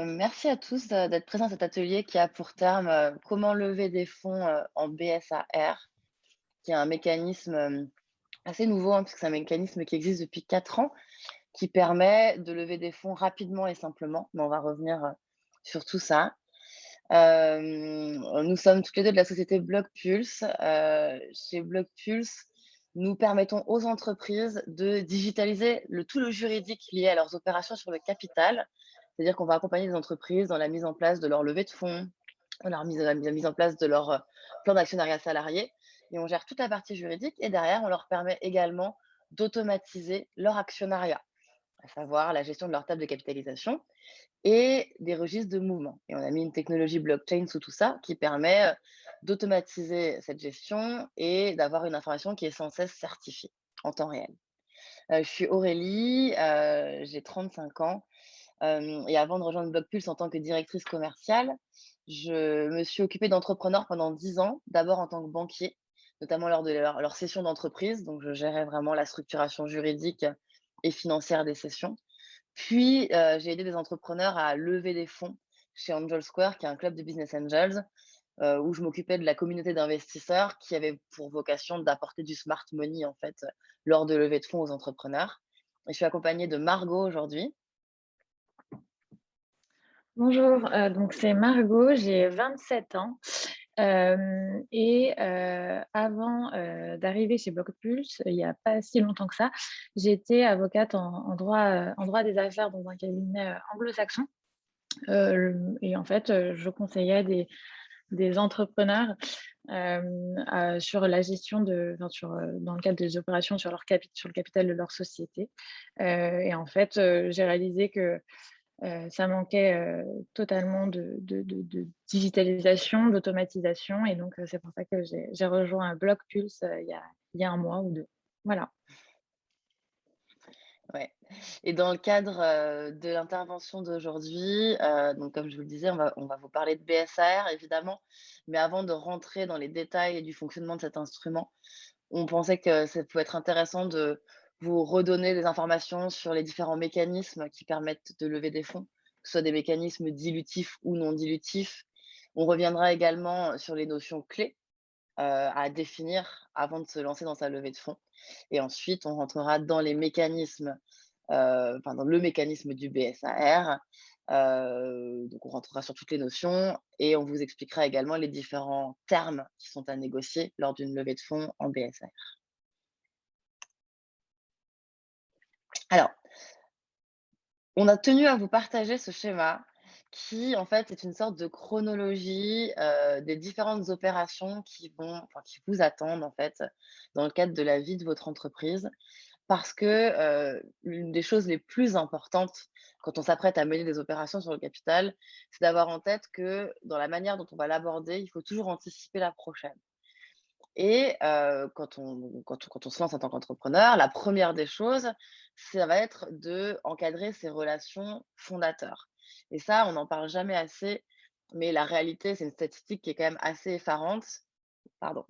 Merci à tous d'être présents à cet atelier qui a pour terme comment lever des fonds en BSAR, qui est un mécanisme assez nouveau, hein, puisque c'est un mécanisme qui existe depuis 4 ans, qui permet de lever des fonds rapidement et simplement. Mais on va revenir sur tout ça. Nous sommes toutes les deux de la société Blockpulse. Chez Blockpulse, nous permettons aux entreprises de digitaliser tout le juridique lié à leurs opérations sur le capital. C'est-à-dire qu'on va accompagner les entreprises dans la mise en place de leur levée de fonds, dans la mise en place de leur plan d'actionnariat salarié. Et on gère toute la partie juridique. Et derrière, on leur permet également d'automatiser leur actionnariat, à savoir la gestion de leur table de capitalisation et des registres de mouvement. Et on a mis une technologie blockchain sous tout ça qui permet d'automatiser cette gestion et d'avoir une information qui est sans cesse certifiée en temps réel. Je suis Aurélie, j'ai 35 ans. Et avant de rejoindre Blockpulse en tant que directrice commerciale, je me suis occupée d'entrepreneurs pendant 10 ans, d'abord en tant que banquier, notamment lors de leur session d'entreprise. Donc, je gérais vraiment la structuration juridique et financière des sessions. Puis, j'ai aidé des entrepreneurs à lever des fonds chez Angel Square, qui est un club de business angels, où je m'occupais de la communauté d'investisseurs qui avait pour vocation d'apporter du smart money, en fait, lors de levées de fonds aux entrepreneurs. Et je suis accompagnée de Margot aujourd'hui. Bonjour, donc c'est Margot, j'ai 27 ans, avant, d'arriver chez Blockpulse, il y a pas si longtemps que ça, j'étais avocate en droit des affaires dans un cabinet, anglo-saxon, et en fait, je conseillais des entrepreneurs, sur la gestion dans le cadre des opérations sur le capital de leur société, et en fait, j'ai réalisé que ça manquait, totalement de digitalisation, d'automatisation et donc c'est pour ça que j'ai rejoint Blockpulse, il y a 1 mois ou 2. Voilà. Ouais, et dans le cadre, de l'intervention d'aujourd'hui, donc comme je vous le disais, on va vous parler de BSAR évidemment, mais avant de rentrer dans les détails du fonctionnement de cet instrument, on pensait que ça pouvait être intéressant de vous redonner des informations sur les différents mécanismes qui permettent de lever des fonds, que ce soit des mécanismes dilutifs ou non dilutifs. On reviendra également sur les notions clés, à définir avant de se lancer dans sa levée de fonds et ensuite on rentrera dans les mécanismes, enfin dans le mécanisme du BSAR. Donc on rentrera sur toutes les notions et on vous expliquera également les différents termes qui sont à négocier lors d'une levée de fonds en BSAR. Alors, on a tenu à vous partager ce schéma qui, en fait, est une sorte de chronologie, des différentes opérations qui vous attendent, en fait, dans le cadre de la vie de votre entreprise. Parce que, l'une des choses les plus importantes quand on s'apprête à mener des opérations sur le capital, c'est d'avoir en tête que dans la manière dont on va l'aborder, il faut toujours anticiper la prochaine. Et quand on se lance en tant qu'entrepreneur, la première des choses, ça va être d'encadrer ses relations fondateurs. Et ça, on n'en parle jamais assez, mais la réalité, c'est une statistique qui est quand même assez effarante. Pardon.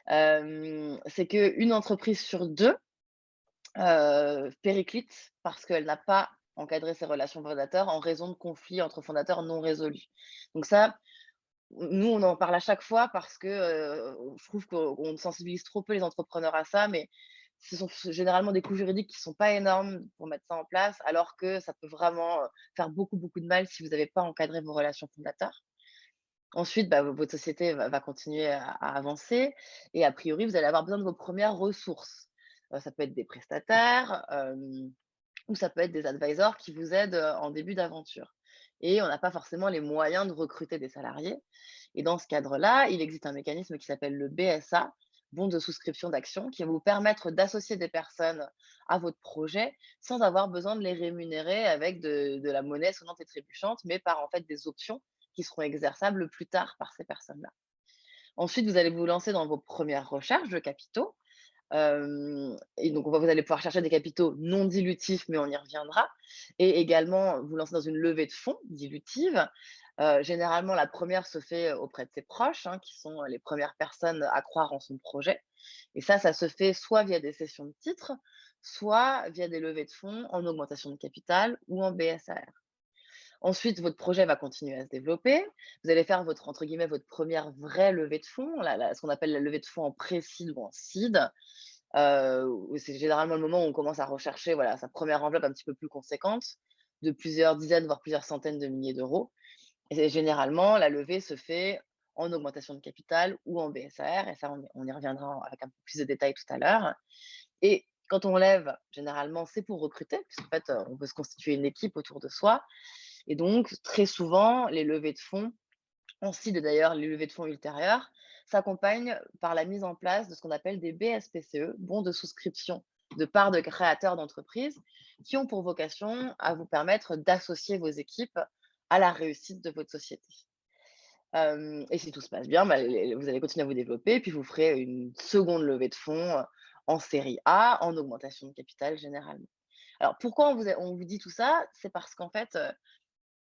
C'est qu'une entreprise sur 2 périclite parce qu'elle n'a pas encadré ses relations fondateurs en raison de conflits entre fondateurs non résolus. Donc ça, nous, on en parle à chaque fois parce que, je trouve qu'on sensibilise trop peu les entrepreneurs à ça, mais ce sont généralement des coûts juridiques qui sont pas énormes pour mettre ça en place, alors que ça peut vraiment, faire beaucoup, beaucoup de mal si vous n'avez pas encadré vos relations fondateurs. Ensuite, bah, votre société va continuer à avancer et a priori, vous allez avoir besoin de vos premières ressources. Ça peut être des prestataires, ou ça peut être des advisors qui vous aident, en début d'aventure et on n'a pas forcément les moyens de recruter des salariés et dans ce cadre-là, il existe un mécanisme qui s'appelle le BSA, bon de souscription d'actions, qui va vous permettre d'associer des personnes à votre projet sans avoir besoin de les rémunérer avec de la monnaie sonnante et trébuchante, mais par, en fait, des options qui seront exerçables plus tard par ces personnes-là. Ensuite, vous allez vous lancer dans vos premières recherches de capitaux. Et donc vous allez pouvoir chercher des capitaux non dilutifs, mais on y reviendra et également vous lancer dans une levée de fonds dilutive. Généralement, la première se fait auprès de ses proches, hein, qui sont les premières personnes à croire en son projet et ça se fait soit via des cessions de titres, soit via des levées de fonds en augmentation de capital ou en BSAR. Ensuite, votre projet va continuer à se développer. Vous allez faire votre, entre guillemets, votre première vraie levée de fonds, ce qu'on appelle la levée de fonds en pré-seed ou en seed. Où c'est généralement le moment où on commence à rechercher, voilà, sa première enveloppe un petit peu plus conséquente, de plusieurs dizaines, voire plusieurs centaines de milliers d'euros. Et c'est généralement, la levée se fait en augmentation de capital ou en BSAR, et ça, on y reviendra avec un peu plus de détails tout à l'heure. Et quand on lève, généralement, c'est pour recruter, puisqu'en fait, on peut se constituer une équipe autour de soi. Et donc, très souvent, les levées de fonds, en seed et d'ailleurs les levées de fonds ultérieures, s'accompagnent par la mise en place de ce qu'on appelle des BSPCE, bons de souscription de parts de créateurs d'entreprises, qui ont pour vocation à vous permettre d'associer vos équipes à la réussite de votre société. Et si tout se passe bien, bah, vous allez continuer à vous développer, puis vous ferez une seconde levée de fonds en série A, en augmentation de capital généralement. Alors pourquoi on vous dit tout ça? C'est parce qu'en fait,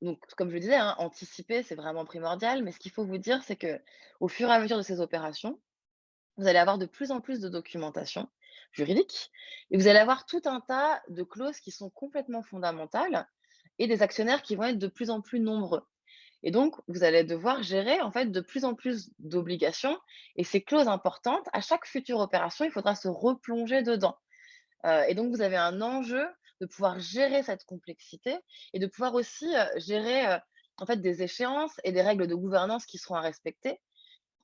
donc comme je le disais, hein, anticiper, c'est vraiment primordial, mais ce qu'il faut vous dire, c'est que au fur et à mesure de ces opérations, vous allez avoir de plus en plus de documentation juridique et vous allez avoir tout un tas de clauses qui sont complètement fondamentales et des actionnaires qui vont être de plus en plus nombreux. Et donc, vous allez devoir gérer en fait de plus en plus d'obligations et ces clauses importantes, à chaque future opération, il faudra se replonger dedans. Et donc vous avez un enjeu de pouvoir gérer cette complexité et de pouvoir aussi, gérer, en fait des échéances et des règles de gouvernance qui seront à respecter.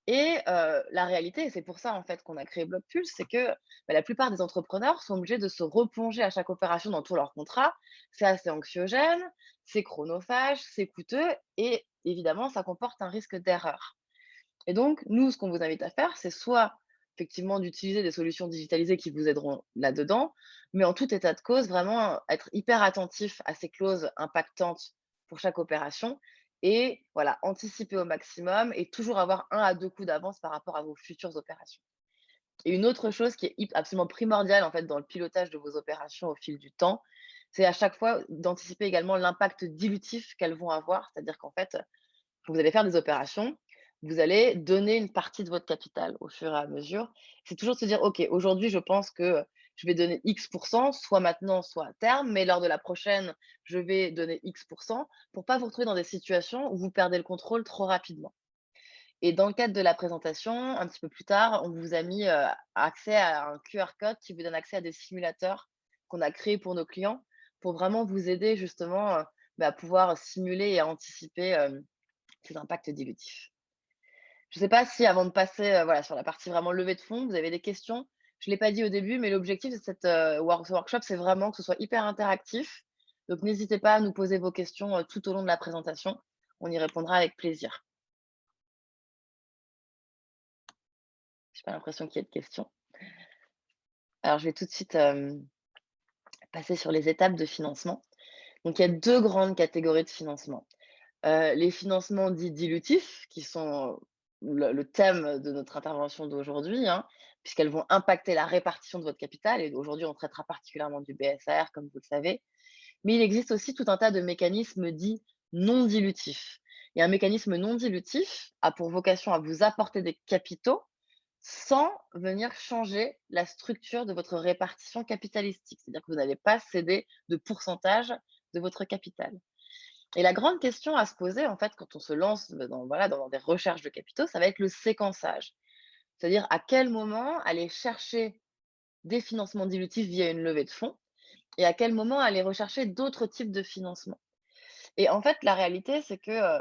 Et la réalité, et c'est pour ça en fait qu'on a créé Blockpulse, c'est que, bah, la plupart des entrepreneurs sont obligés de se replonger à chaque opération dans tous leurs contrats. C'est assez anxiogène, c'est chronophage, c'est coûteux et évidemment ça comporte un risque d'erreur. Et donc nous, ce qu'on vous invite à faire, c'est soit effectivement d'utiliser des solutions digitalisées qui vous aideront là-dedans, mais en tout état de cause, vraiment être hyper attentif à ces clauses impactantes pour chaque opération et voilà, anticiper au maximum et toujours avoir un à 2 coups d'avance par rapport à vos futures opérations. Et une autre chose qui est absolument primordiale en fait dans le pilotage de vos opérations au fil du temps, c'est à chaque fois d'anticiper également l'impact dilutif qu'elles vont avoir. C'est-à-dire qu'en fait, vous allez faire des opérations, vous allez donner une partie de votre capital au fur et à mesure. C'est toujours de se dire: «OK, aujourd'hui, je pense que je vais donner X soit maintenant, soit à terme, mais lors de la prochaine, je vais donner X pour pas vous retrouver dans des situations où vous perdez le contrôle trop rapidement. Et dans le cadre de la présentation, un petit peu plus tard, on vous a mis, accès à un QR code qui vous donne accès à des simulateurs qu'on a créés pour nos clients, pour vraiment vous aider justement, bah, à pouvoir simuler et à anticiper, ces impacts dilutifs. Je ne sais pas si avant de passer, voilà, sur la partie vraiment levée de fonds, vous avez des questions? Je ne l'ai pas dit au début, mais l'objectif de cette, ce workshop, c'est vraiment que ce soit hyper interactif. Donc n'hésitez pas à nous poser vos questions, tout au long de la présentation. On y répondra avec plaisir. J'ai pas l'impression qu'il y ait de questions. Alors je vais tout de suite, passer sur les étapes de financement. Donc il y a 2 grandes catégories de financement. Les financements dits dilutifs, qui sont le thème de notre intervention d'aujourd'hui, hein, puisqu'elles vont impacter la répartition de votre capital et aujourd'hui, on traitera particulièrement du BSAR, comme vous le savez. Mais il existe aussi tout un tas de mécanismes dits non dilutifs. Et un mécanisme non dilutif a pour vocation à vous apporter des capitaux sans venir changer la structure de votre répartition capitalistique. C'est-à-dire que vous n'allez pas céder de pourcentage de votre capital. Et la grande question à se poser, en fait, quand on se lance dans, voilà, dans des recherches de capitaux, ça va être le séquençage. C'est-à-dire à quel moment aller chercher des financements dilutifs via une levée de fonds et à quel moment aller rechercher d'autres types de financements. Et en fait, la réalité, c'est que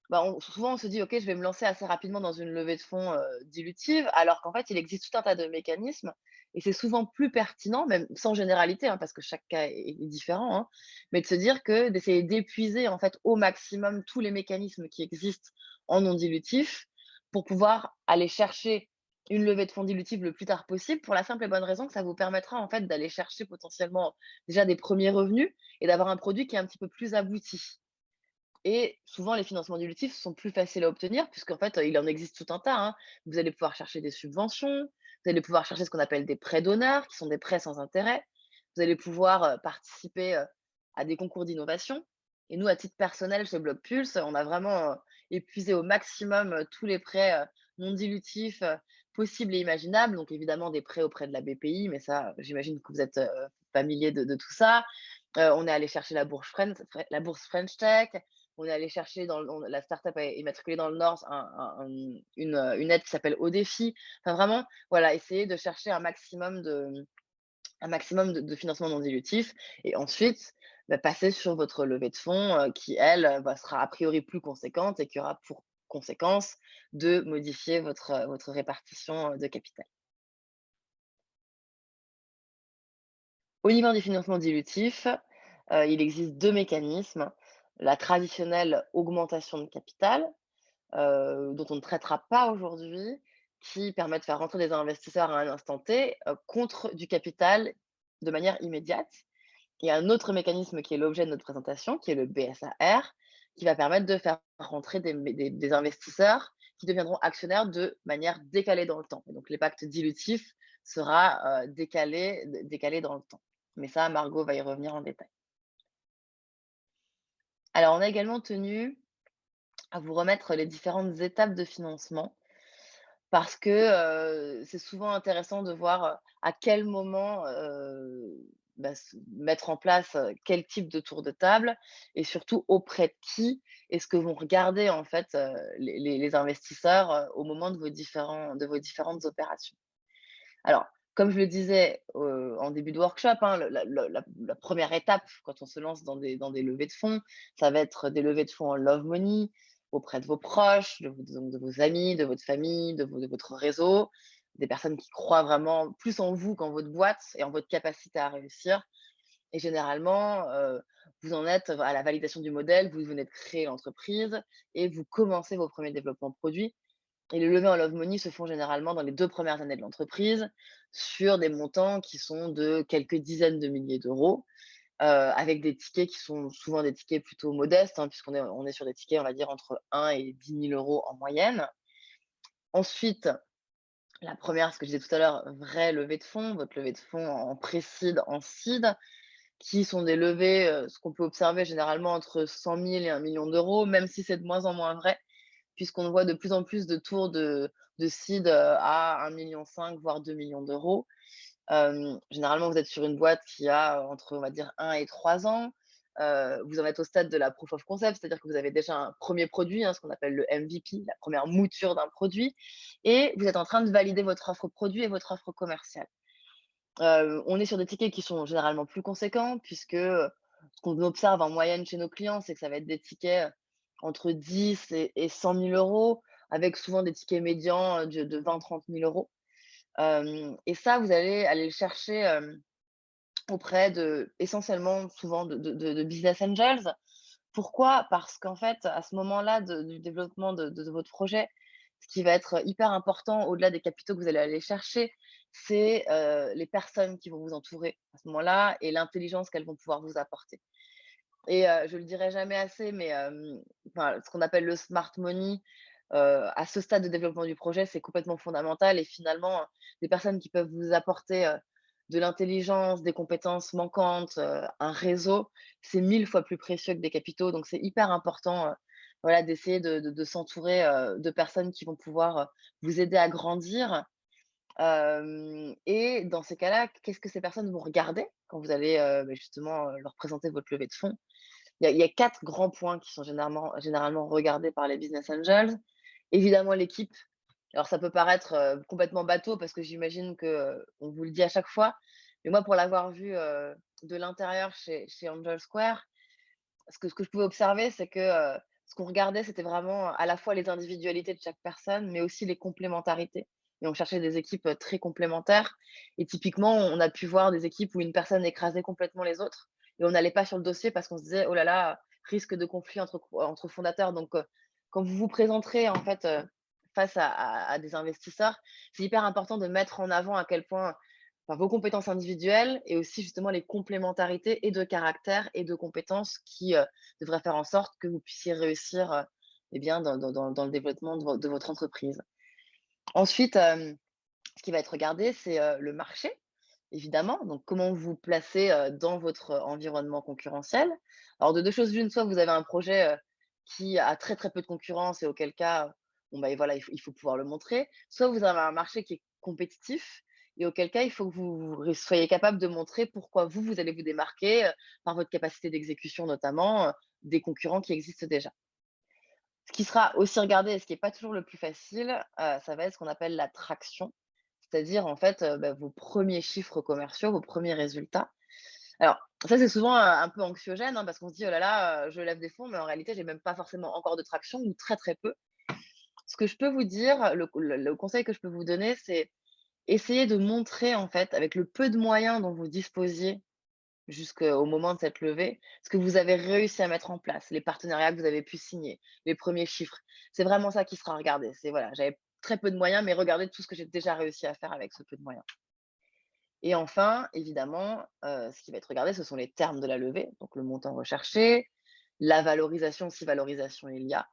bah, souvent on se dit: «OK, je vais me lancer assez rapidement dans une levée de fonds, dilutive», alors qu'en fait, il existe tout un tas de mécanismes et c'est souvent plus pertinent, même sans généralité, hein, parce que chaque cas est différent, hein, mais de se dire que d'essayer d'épuiser, en fait, au maximum tous les mécanismes qui existent en non dilutif pour pouvoir aller chercher une levée de fonds dilutive le plus tard possible pour la simple et bonne raison que ça vous permettra, en fait, d'aller chercher potentiellement déjà des premiers revenus et d'avoir un produit qui est un petit peu plus abouti. Et souvent, les financements dilutifs sont plus faciles à obtenir puisqu'en fait, il en existe tout un tas, hein. Vous allez pouvoir chercher des subventions, vous allez pouvoir chercher ce qu'on appelle des prêts d'honneur, qui sont des prêts sans intérêt. Vous allez pouvoir, participer, à des concours d'innovation. Et nous, à titre personnel, chez Blockpulse, on a vraiment, épuisé au maximum, tous les prêts, non dilutifs, possibles et imaginables. Donc évidemment des prêts auprès de la BPI, mais ça, j'imagine que vous êtes, familier de tout ça. On est allé chercher la bourse French Tech, on est allé chercher la startup est immatriculée dans le Nord une aide qui s'appelle Au Défi. Enfin vraiment, voilà, essayer de chercher un maximum de financement non dilutif et ensuite, passer sur votre levée de fonds, qui elle, sera a priori plus conséquente et qui aura pour conséquence de modifier votre répartition, de capital. Au niveau des financements dilutifs, il existe 2 mécanismes. La traditionnelle augmentation de capital, dont on ne traitera pas aujourd'hui, qui permet de faire rentrer des investisseurs à un instant T, contre du capital de manière immédiate. Il y a un autre mécanisme qui est l'objet de notre présentation, qui est le BSAR, qui va permettre de faire rentrer des investisseurs qui deviendront actionnaires de manière décalée dans le temps. Et donc l'impact dilutif sera, décalé dans le temps. Mais ça, Margot va y revenir en détail. Alors, on a également tenu à vous remettre les différentes étapes de financement parce que, c'est souvent intéressant de voir, à quel moment, se mettre en place, quel type de tour de table et surtout auprès de qui est-ce que vont regarder en fait, les investisseurs, au moment de vos différentes opérations. Alors, comme je le disais, en début de workshop, hein, la 1re étape quand on se lance dans des levées de fonds, ça va être des levées de fonds en love money, auprès de vos proches, de vos amis, de votre famille, de votre réseau, des personnes qui croient vraiment plus en vous qu'en votre boîte et en votre capacité à réussir et généralement, vous en êtes à la validation du modèle, vous venez de créer l'entreprise et vous commencez vos premiers développements de produits et les levées en love money se font généralement dans les 2 premières années de l'entreprise, sur des montants qui sont de quelques dizaines de milliers d'euros, avec des tickets qui sont souvent des tickets plutôt modestes, hein, puisqu'on est sur des tickets, on va dire, entre 1 et 10 000 € en moyenne. Ensuite, la première, ce que je disais tout à l'heure, vraie levée de fonds, votre levée de fonds en pré-seed, en seed, qui sont des levées, ce qu'on peut observer généralement entre 100 000 et 1 000 000 d'euros, même si c'est de moins en moins vrai puisqu'on voit de plus en plus de tours de seed, à 1,5 million, voire 2 millions d'euros. Généralement, vous êtes sur une boîte qui a entre, on va dire, 1 et 3 ans. Vous en êtes au stade de la proof of concept, c'est-à-dire que vous avez déjà un premier produit, hein, ce qu'on appelle le MVP, la première mouture d'un produit et vous êtes en train de valider votre offre produit et votre offre commerciale. On est sur des tickets qui sont généralement plus conséquents puisque, ce qu'on observe en moyenne chez nos clients, c'est que ça va être des tickets, entre 10 et 100 000 € avec souvent des tickets médians, de 20 000 à 30 000 €. Et ça, vous allez aller le chercher, auprès essentiellement souvent de business angels. Pourquoi? Parce qu'en fait, à ce moment-là du développement de votre projet, ce qui va être hyper important au-delà des capitaux que vous allez aller chercher, c'est, les personnes qui vont vous entourer à ce moment-là et l'intelligence qu'elles vont pouvoir vous apporter. Et je le dirai jamais assez, mais enfin, ce qu'on appelle le smart money, à ce stade de développement du projet, c'est complètement fondamental et finalement, des personnes qui peuvent vous apporter, de l'intelligence, des compétences manquantes, un réseau, c'est 1000 fois plus précieux que des capitaux. Donc c'est hyper important, voilà, d'essayer de s'entourer, de personnes qui vont pouvoir, vous aider à grandir. Et dans ces cas-là, qu'est-ce que ces personnes vont regarder quand vous allez, justement, leur présenter votre levée de fonds? Il y a 4 grands points qui sont généralement regardés par les business angels. Évidemment, l'équipe. Alors ça peut paraître, complètement bateau parce que j'imagine que, on vous le dit à chaque fois, mais moi pour l'avoir vu, de l'intérieur chez Angel Square, ce que je pouvais observer, c'est que, ce qu'on regardait, c'était vraiment à la fois les individualités de chaque personne, mais aussi les complémentarités et on cherchait des équipes, très complémentaires et typiquement, on a pu voir des équipes où une personne écrasait complètement les autres et on n'allait pas sur le dossier parce qu'on se disait: «Oh là là, risque de conflit entre fondateurs». Donc, quand vous vous présenterez en fait, face à des investisseurs, c'est hyper important de mettre en avant à quel point, enfin, vos compétences individuelles et aussi justement les complémentarités et de caractère et de compétences qui, devraient faire en sorte que vous puissiez réussir, eh bien dans le développement de votre entreprise. Ensuite, ce qui va être regardé, c'est, le marché, évidemment. Donc comment vous vous placez, dans votre environnement concurrentiel. Alors de 2 choses l'une, soit vous avez un projet, qui a très, très peu de concurrence et auquel cas, bon, bah, voilà, il faut pouvoir le montrer. Soit vous avez un marché qui est compétitif et auquel cas il faut que vous soyez capable de montrer pourquoi vous allez vous démarquer, par votre capacité d'exécution notamment, des concurrents qui existent déjà. Ce qui sera aussi regardé et ce qui est pas toujours le plus facile, ça va être ce qu'on appelle la traction. C'est-à-dire en fait, vos premiers chiffres commerciaux, vos premiers résultats. Alors ça, c'est souvent, un peu anxiogène, hein, parce qu'on se dit: «Oh là là, je lève des fonds, mais en réalité, j'ai même pas forcément encore de traction ou très, très peu». Ce que je peux vous dire, le conseil que je peux vous donner, c'est essayer de montrer en fait, avec le peu de moyens dont vous disposiez jusqu'au moment de cette levée, ce que vous avez réussi à mettre en place, les partenariats que vous avez pu signer, les premiers chiffres. C'est vraiment ça qui sera regardé. C'est voilà, j'avais très peu de moyens, mais regardez tout ce que j'ai déjà réussi à faire avec ce peu de moyens. Et enfin, évidemment, ce qui va être regardé, ce sont les termes de la levée, donc le montant recherché, la valorisation, si valorisation il y a,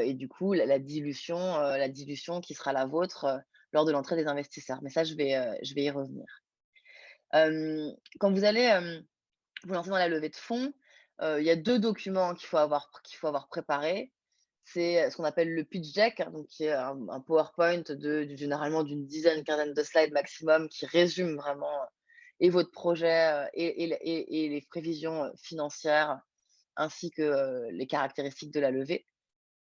et du coup la dilution qui sera la vôtre, lors de l'entrée des investisseurs. Mais ça, je vais y revenir. Quand vous allez, vous lancer dans la levée de fonds, il y a 2 documents qu'il faut avoir préparés. C'est, ce qu'on appelle le pitch deck, hein, donc qui est un PowerPoint généralement d'une dizaine, quinzaine de slides maximum qui résume vraiment, et votre projet, et les prévisions, financières ainsi que, les caractéristiques de la levée.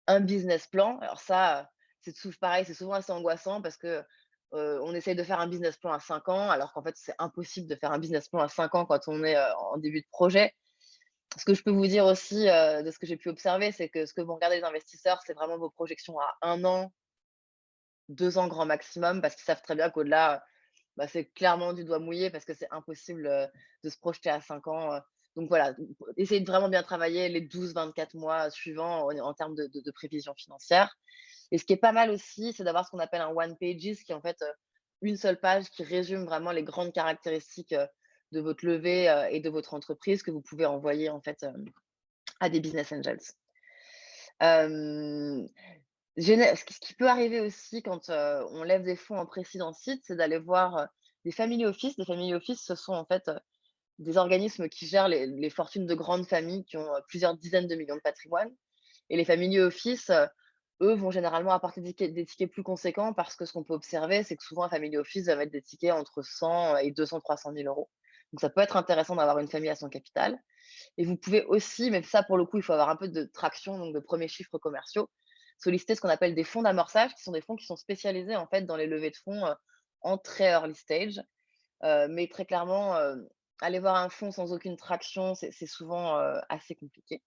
Un business plan, alors ça, c'est pareil, c'est souvent assez angoissant parce que, on essaye de faire un business plan à 5 ans alors qu'en fait, c'est impossible de faire un business plan à 5 ans quand on est, en début de projet. Ce que je peux vous dire aussi, de ce que j'ai pu observer, c'est que ce que vont regarder les investisseurs, c'est vraiment vos projections à 1 an, 2 ans grand maximum, parce qu'ils savent très bien qu'au-delà, c'est clairement du doigt mouillé parce que c'est impossible, de se projeter à 5 ans, donc voilà, essayez de vraiment bien travailler les 12-24 mois suivants en termes de prévision financière. Et ce qui est pas mal aussi, c'est d'avoir ce qu'on appelle un one pages qui est en fait, une seule page qui résume vraiment les grandes caractéristiques, de votre levée, et de votre entreprise que vous pouvez envoyer en fait, à des business angels. Hem, ce qui peut arriver aussi quand, on lève des fonds en précédent site, c'est d'aller voir, des family office. Des family office, ce sont en fait, des organismes qui gèrent les fortunes de grandes familles qui ont, plusieurs dizaines de millions de patrimoine. Et les family office, eux, vont généralement apporter des tickets plus conséquents parce que ce qu'on peut observer, c'est que souvent un family office va mettre des tickets entre 100 et 200-300 000 €. Donc ça peut être intéressant d'avoir une famille à son capital. Et vous pouvez aussi, mais ça pour le coup, il faut avoir un peu de traction, donc de premiers chiffres commerciaux, solliciter ce qu'on appelle des fonds d'amorçage, qui sont des fonds qui sont spécialisés en fait dans les levées de fonds, en très early stage. Mais très clairement, aller voir un fonds sans aucune traction, c'est souvent, assez compliqué.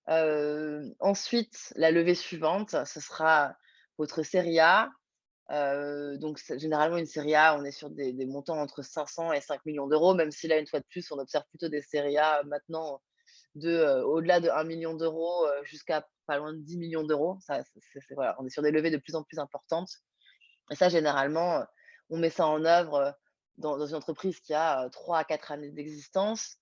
Ensuite, la levée suivante, ce sera votre série A. Donc c'est généralement une série A, on est sur des montants entre 500 et 5 millions d'euros, même si là, une fois de plus, on observe plutôt des séries A maintenant au-delà de 1 million d'euros, jusqu'à pas loin de 10 millions d'euros. Ça, c'est voilà, on est sur des levées de plus en plus importantes. Et ça, généralement, on met ça en œuvre, dans une entreprise qui a, 3 à 4 années d'existence.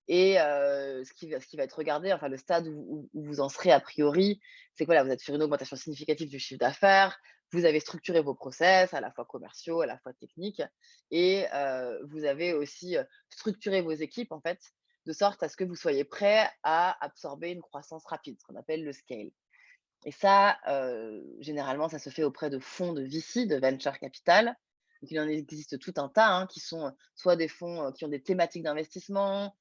Et ce qui va être regardé, enfin le stade où vous en serez a priori, c'est que voilà, vous êtes sur une augmentation significative du chiffre d'affaires, vous avez structuré vos process, à la fois commerciaux, à la fois techniques, et vous avez aussi, structuré vos équipes en fait, de sorte à ce que vous soyez prêts à absorber une croissance rapide, ce qu'on appelle le scale. Et ça, généralement, ça se fait auprès de fonds de VC, de venture capital. Donc il en existe tout un tas, hein, qui sont, soit des fonds, qui ont des thématiques d'investissement,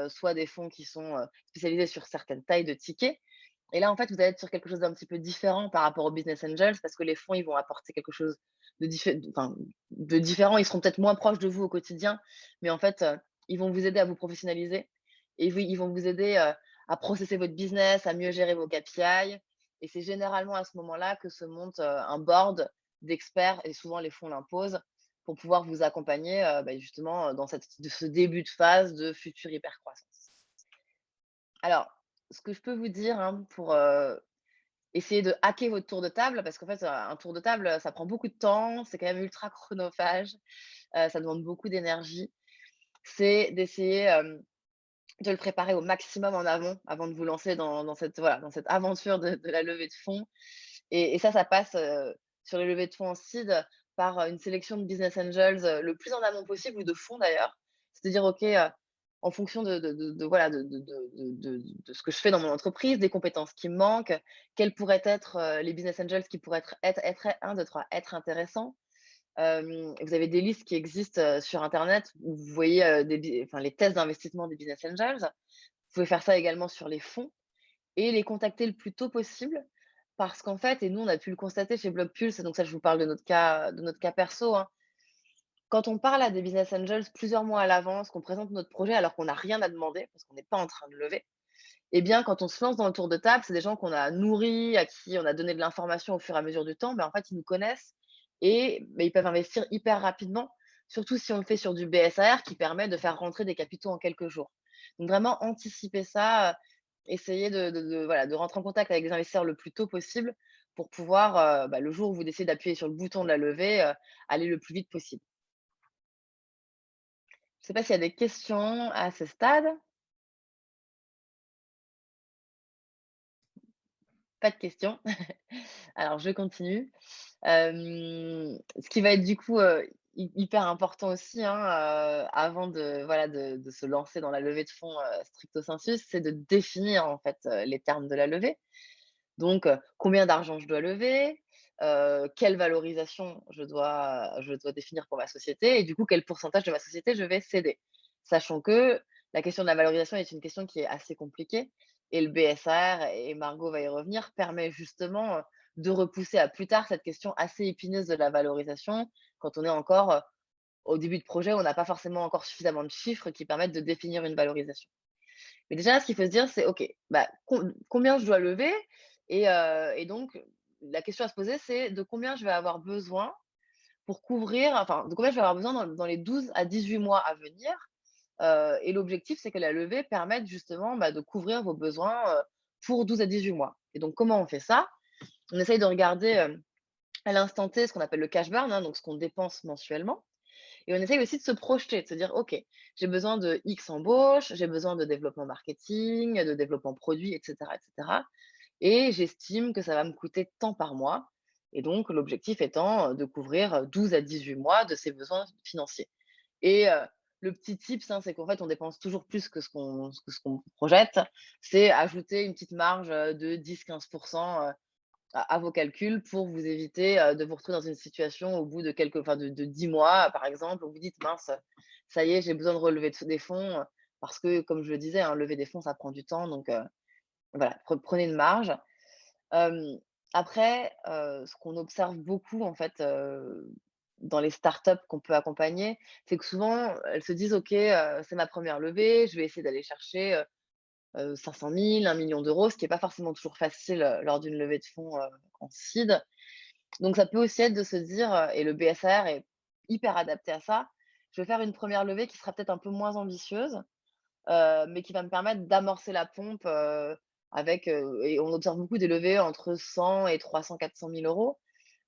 soit des fonds qui sont, spécialisés sur certaines tailles de tickets. Et là, en fait, vous allez être sur quelque chose d'un petit peu différent par rapport aux business angels parce que les fonds, ils vont apporter quelque chose de différent. Ils seront peut-être moins proches de vous au quotidien, mais en fait, ils vont vous aider à vous professionnaliser et oui, ils vont vous aider, à processer votre business, à mieux gérer vos KPI. Et c'est généralement à ce moment-là que se monte, un board d'experts et souvent les fonds l'imposent pour pouvoir vous accompagner, justement, dans ce début de phase de future hypercroissance. Alors, ce que je peux vous dire, hein, pour, essayer de hacker votre tour de table, parce qu'en fait, un tour de table, ça prend beaucoup de temps, c'est quand même ultra chronophage, ça demande beaucoup d'énergie. C'est d'essayer, de le préparer au maximum en amont, avant de vous lancer dans cette voilà, dans cette aventure de la levée de fonds. Et ça passe, sur les levées de fonds en seed par, une sélection de business angels, le plus en amont possible ou de fonds d'ailleurs. C'est-à-dire OK, en fonction de voilà, de ce que je fais dans mon entreprise, des compétences qui me manquent, quels pourraient être, les business angels qui pourraient être 1, 2, 3, être intéressants. Vous avez des listes qui existent, sur internet où vous voyez, les tests d'investissement des business angels. Vous pouvez faire ça également sur les fonds et les contacter le plus tôt possible parce qu'en fait et nous on a pu le constater chez Blockpulse, donc ça je vous parle de notre cas perso, hein. Quand on parle à des business angels plusieurs mois à l'avance, qu'on présente notre projet alors qu'on n'a rien à demander parce qu'on n'est pas en train de lever, eh bien, quand on se lance dans le tour de table, c'est des gens qu'on a nourris, à qui on a donné de l'information au fur et à mesure du temps. En fait, ils nous connaissent et ils peuvent investir hyper rapidement, surtout si on le fait sur du BSAR qui permet de faire rentrer des capitaux en quelques jours. Donc vraiment anticiper ça, essayer de rentrer en contact avec les investisseurs le plus tôt possible pour pouvoir, le jour où vous décidez d'appuyer sur le bouton de la levée, aller le plus vite possible. Je ne sais pas s'il y a des questions à ce stade? Pas de questions? Alors je continue. Ce qui va être du coup, hyper important aussi, hein, avant de se lancer dans la levée de fonds, stricto sensu, c'est de définir en fait, les termes de la levée. Donc, combien d'argent je dois lever? Quelle valorisation je dois définir pour ma société et du coup, quel pourcentage de ma société je vais céder? Sachant que la question de la valorisation est une question qui est assez compliquée et le BSR et Margot va y revenir, permet justement, de repousser à plus tard cette question assez épineuse de la valorisation quand on est encore, au début de projet, où on n'a pas forcément encore suffisamment de chiffres qui permettent de définir une valorisation. Mais déjà, ce qu'il faut se dire, c'est: «OK, combien je dois lever?» et donc la question à se poser, c'est de combien je vais avoir besoin pour couvrir de combien je vais avoir besoin dans les 12 à 18 mois à venir, et l'objectif, c'est que la levée permette justement, de couvrir vos besoins, pour 12 à 18 mois et donc comment on fait ça? On essaye de regarder, à l'instant T ce qu'on appelle le cash burn, hein, donc ce qu'on dépense mensuellement et on essaye aussi de se projeter, de se dire: «OK, j'ai besoin de X embauches, j'ai besoin de développement marketing, de développement produit et cetera et j'estime que ça va me coûter tant par mois» et donc l'objectif étant, de couvrir, 12 à 18 mois de ses besoins financiers et le petit tips, hein, c'est qu'en fait, on dépense toujours plus que ce qu'on projette. C'est ajouter une petite marge, de 10-15 à vos calculs pour vous éviter, de vous retrouver dans une situation au bout de de 10 mois, par exemple, où vous dites: «Mince, ça y est, j'ai besoin de relever des fonds», parce que comme je le disais, hein, lever des fonds, ça prend du temps donc voilà, prenez une marge. Hem, Après, ce qu'on observe beaucoup en fait, dans les startups qu'on peut accompagner, c'est que souvent, elles se disent: «OK, c'est ma première levée, je vais essayer d'aller chercher, 500 000, 1 000 000 €», ce qui est pas forcément toujours facile, lors d'une levée de fonds, en seed. Donc ça peut aussi être de se dire, et le BSR est hyper adapté à ça: «Je vais faire une première levée qui sera peut-être un peu moins ambitieuse, mais qui va me permettre d'amorcer la pompe, et on observe beaucoup des levées entre 100 et 300 000 400 000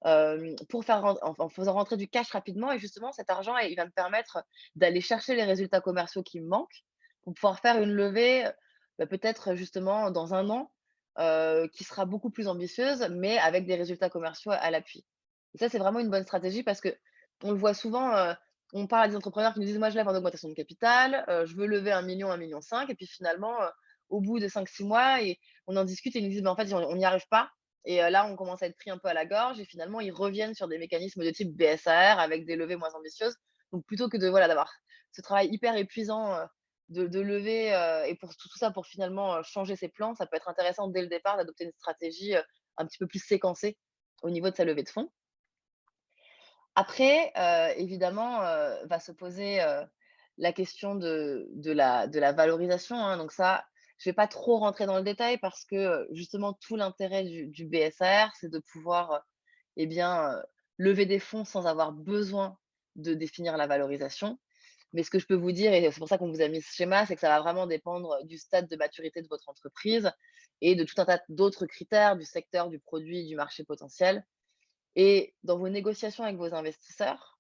€, pour faire en faisant rentrer du cash rapidement et justement cet argent, il va me permettre d'aller chercher les résultats commerciaux qui me manquent pour pouvoir faire une levée, peut-être justement dans un an, qui sera beaucoup plus ambitieuse, mais avec des résultats commerciaux à l'appui. Et ça, c'est vraiment une bonne stratégie parce que on le voit souvent, on parle à des entrepreneurs qui nous disent: «Moi, je lève en augmentation de capital, je veux lever 1 000 000, 1,5 million» et puis finalement, au bout de 5-6 mois et on en discute et ils nous disent: «Mais en fait, on n'y arrive pas». Et là, on commence à être pris un peu à la gorge et finalement, ils reviennent sur des mécanismes de type BSAR avec des levées moins ambitieuses. Donc plutôt que d'avoir ce travail hyper épuisant, de lever, et pour tout ça pour finalement, changer ses plans, ça peut être intéressant dès le départ d'adopter une stratégie, un petit peu plus séquencée au niveau de sa levée de fonds. Après, évidemment, va se poser, la question de la valorisation, hein. Donc ça, je vais pas trop rentrer dans le détail parce que, justement tout l'intérêt du BSR, c'est de pouvoir, eh bien, lever des fonds sans avoir besoin de définir la valorisation. Mais ce que je peux vous dire et c'est pour ça qu'on vous a mis ce schéma, c'est que ça va vraiment dépendre du stade de maturité de votre entreprise et de tout un tas d'autres critères, du secteur, du produit, du marché potentiel. Et dans vos négociations avec vos investisseurs,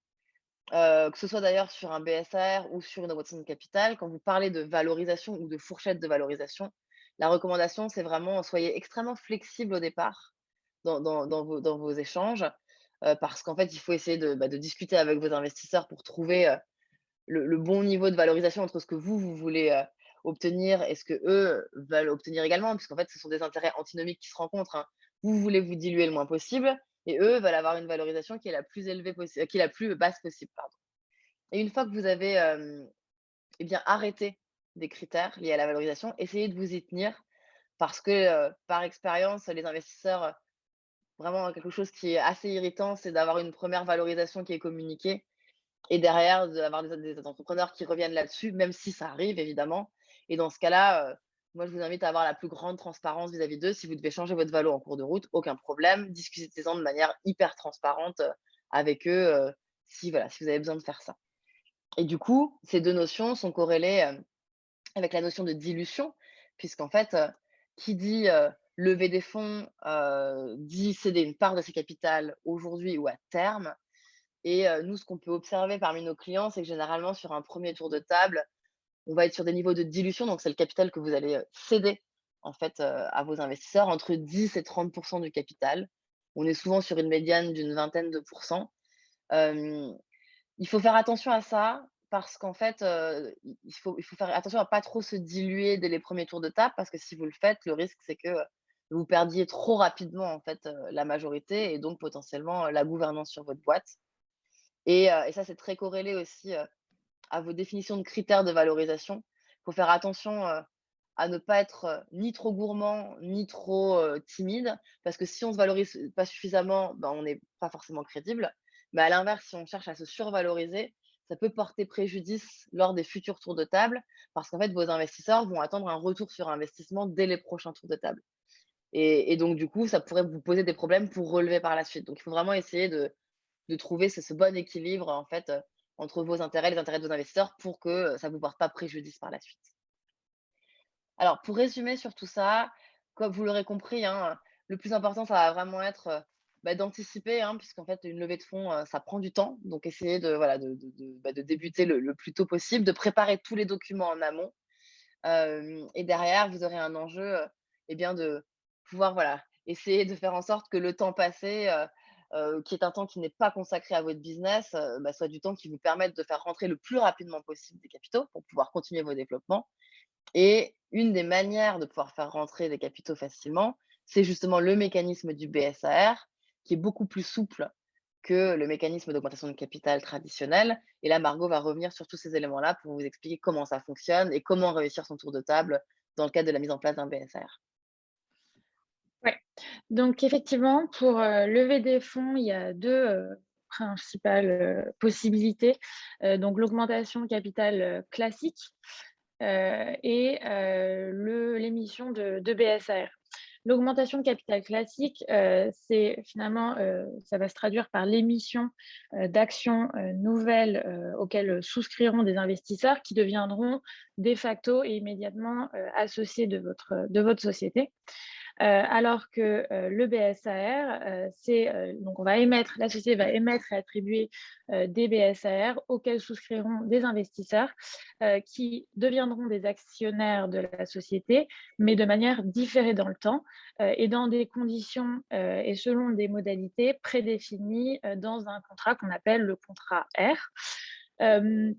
que ce soit d'ailleurs sur un BSR ou sur une augmentation de capital, quand vous parlez de valorisation ou de fourchette de valorisation, la recommandation, c'est vraiment soyez extrêmement flexible au départ dans vos échanges, parce qu'en fait, il faut essayer de discuter avec vos investisseurs pour trouver, le bon niveau de valorisation entre ce que vous voulez, obtenir et ce qu'eux veulent obtenir également, puisqu'en fait, ce sont des intérêts antinomiques qui se rencontrent, hein. vous voulez vous diluer le moins possible et eux veulent avoir une valorisation qui est la plus élevée possible, qui est la plus basse possible, pardon. Et une fois que vous avez, eh bien, arrêté des critères liés à la valorisation, essayez de vous y tenir parce que, par expérience, les investisseurs, vraiment quelque chose qui est assez irritant, c'est d'avoir une première valorisation qui est communiquée et derrière d'avoir des entrepreneurs qui reviennent là-dessus, même si ça arrive évidemment. Et dans ce cas-là, moi je vous invite à avoir la plus grande transparence vis-à-vis d'eux. Si vous devez changer votre valo en cours de route, aucun problème, discutez-en de manière hyper transparente, avec eux, si voilà, si vous avez besoin de faire ça. Et du coup, ces 2 notions sont corrélées, avec la notion de dilution, puisqu'en fait, qui dit, lever des fonds, dit céder une part de ses capitals aujourd'hui ou à terme. Et nous, ce qu'on peut observer parmi nos clients, c'est que généralement sur un premier tour de table, on va être sur des niveaux de dilution, donc c'est le capital que vous allez, céder en fait, à vos investisseurs entre 10 et 30 du capital. On est souvent sur une médiane d'une vingtaine de pourcents. Hem Il faut faire attention à ça parce qu'en fait, il faut faire attention à pas trop se diluer dès les premiers tours de table parce que si vous le faites, le risque, c'est que, vous perdiez trop rapidement, en fait, la majorité et donc potentiellement, la gouvernance sur votre boîte. Et ça, c'est très corrélé aussi, à vos définitions de critères de valorisation. Il faut faire attention, à ne pas être, ni trop gourmand, ni trop, timide parce que si on se valorise pas suffisamment, ben, on n'est pas forcément crédible. Mais à l'inverse, si on cherche à se survaloriser, ça peut porter préjudice lors des futurs tours de table parce qu'en fait, vos investisseurs vont attendre un retour sur investissement dès les prochains tours de table. Et donc du coup, ça pourrait vous poser des problèmes pour relever par la suite. Donc il faut vraiment essayer de trouver ce bon équilibre, en fait, entre vos intérêts, les intérêts de vos investisseurs pour que, ça ne vous porte pas préjudice par la suite. Alors pour résumer sur tout ça, comme vous l'aurez compris, hein, le plus important, ça va vraiment être, bah, d'anticiper, hein, puisqu'en fait une levée de fonds, ça prend du temps. Donc essayez de voilà, de débuter le plus tôt possible, de préparer tous les documents en amont. Hem Et derrière, vous aurez un enjeu, et bien de pouvoir, voilà, essayer de faire en sorte que le temps passé, qui est un temps qui n'est pas consacré à votre business, bah, soit du temps qui vous permette de faire rentrer le plus rapidement possible des capitaux pour pouvoir continuer vos développements. Et une des manières de pouvoir faire rentrer des capitaux facilement, c'est justement le mécanisme du BSAR, qui est beaucoup plus souple que le mécanisme d'augmentation de capital traditionnel. Et là, Margot va revenir sur tous ces éléments-là pour vous expliquer comment ça fonctionne et comment réussir son tour de table dans le cadre de la mise en place d'un BSAR. Ouais. Donc effectivement, pour, lever des fonds, il y a 2 principales, possibilités. Donc l'augmentation de capital, classique, et l'émission de BSAR. L'augmentation de capital classique, c'est finalement, ça va se traduire par l'émission, d'actions, nouvelles, auxquelles souscriront des investisseurs qui deviendront de facto et immédiatement, associés de votre société. Alors que, le BSAR, c'est, donc on va émettre la société va émettre et attribuer, des BSAR auxquels souscriront des investisseurs, qui deviendront des actionnaires de la société, mais de manière différée dans le temps, et dans des conditions, et selon des modalités prédéfinies, dans un contrat qu'on appelle le contrat R. Hem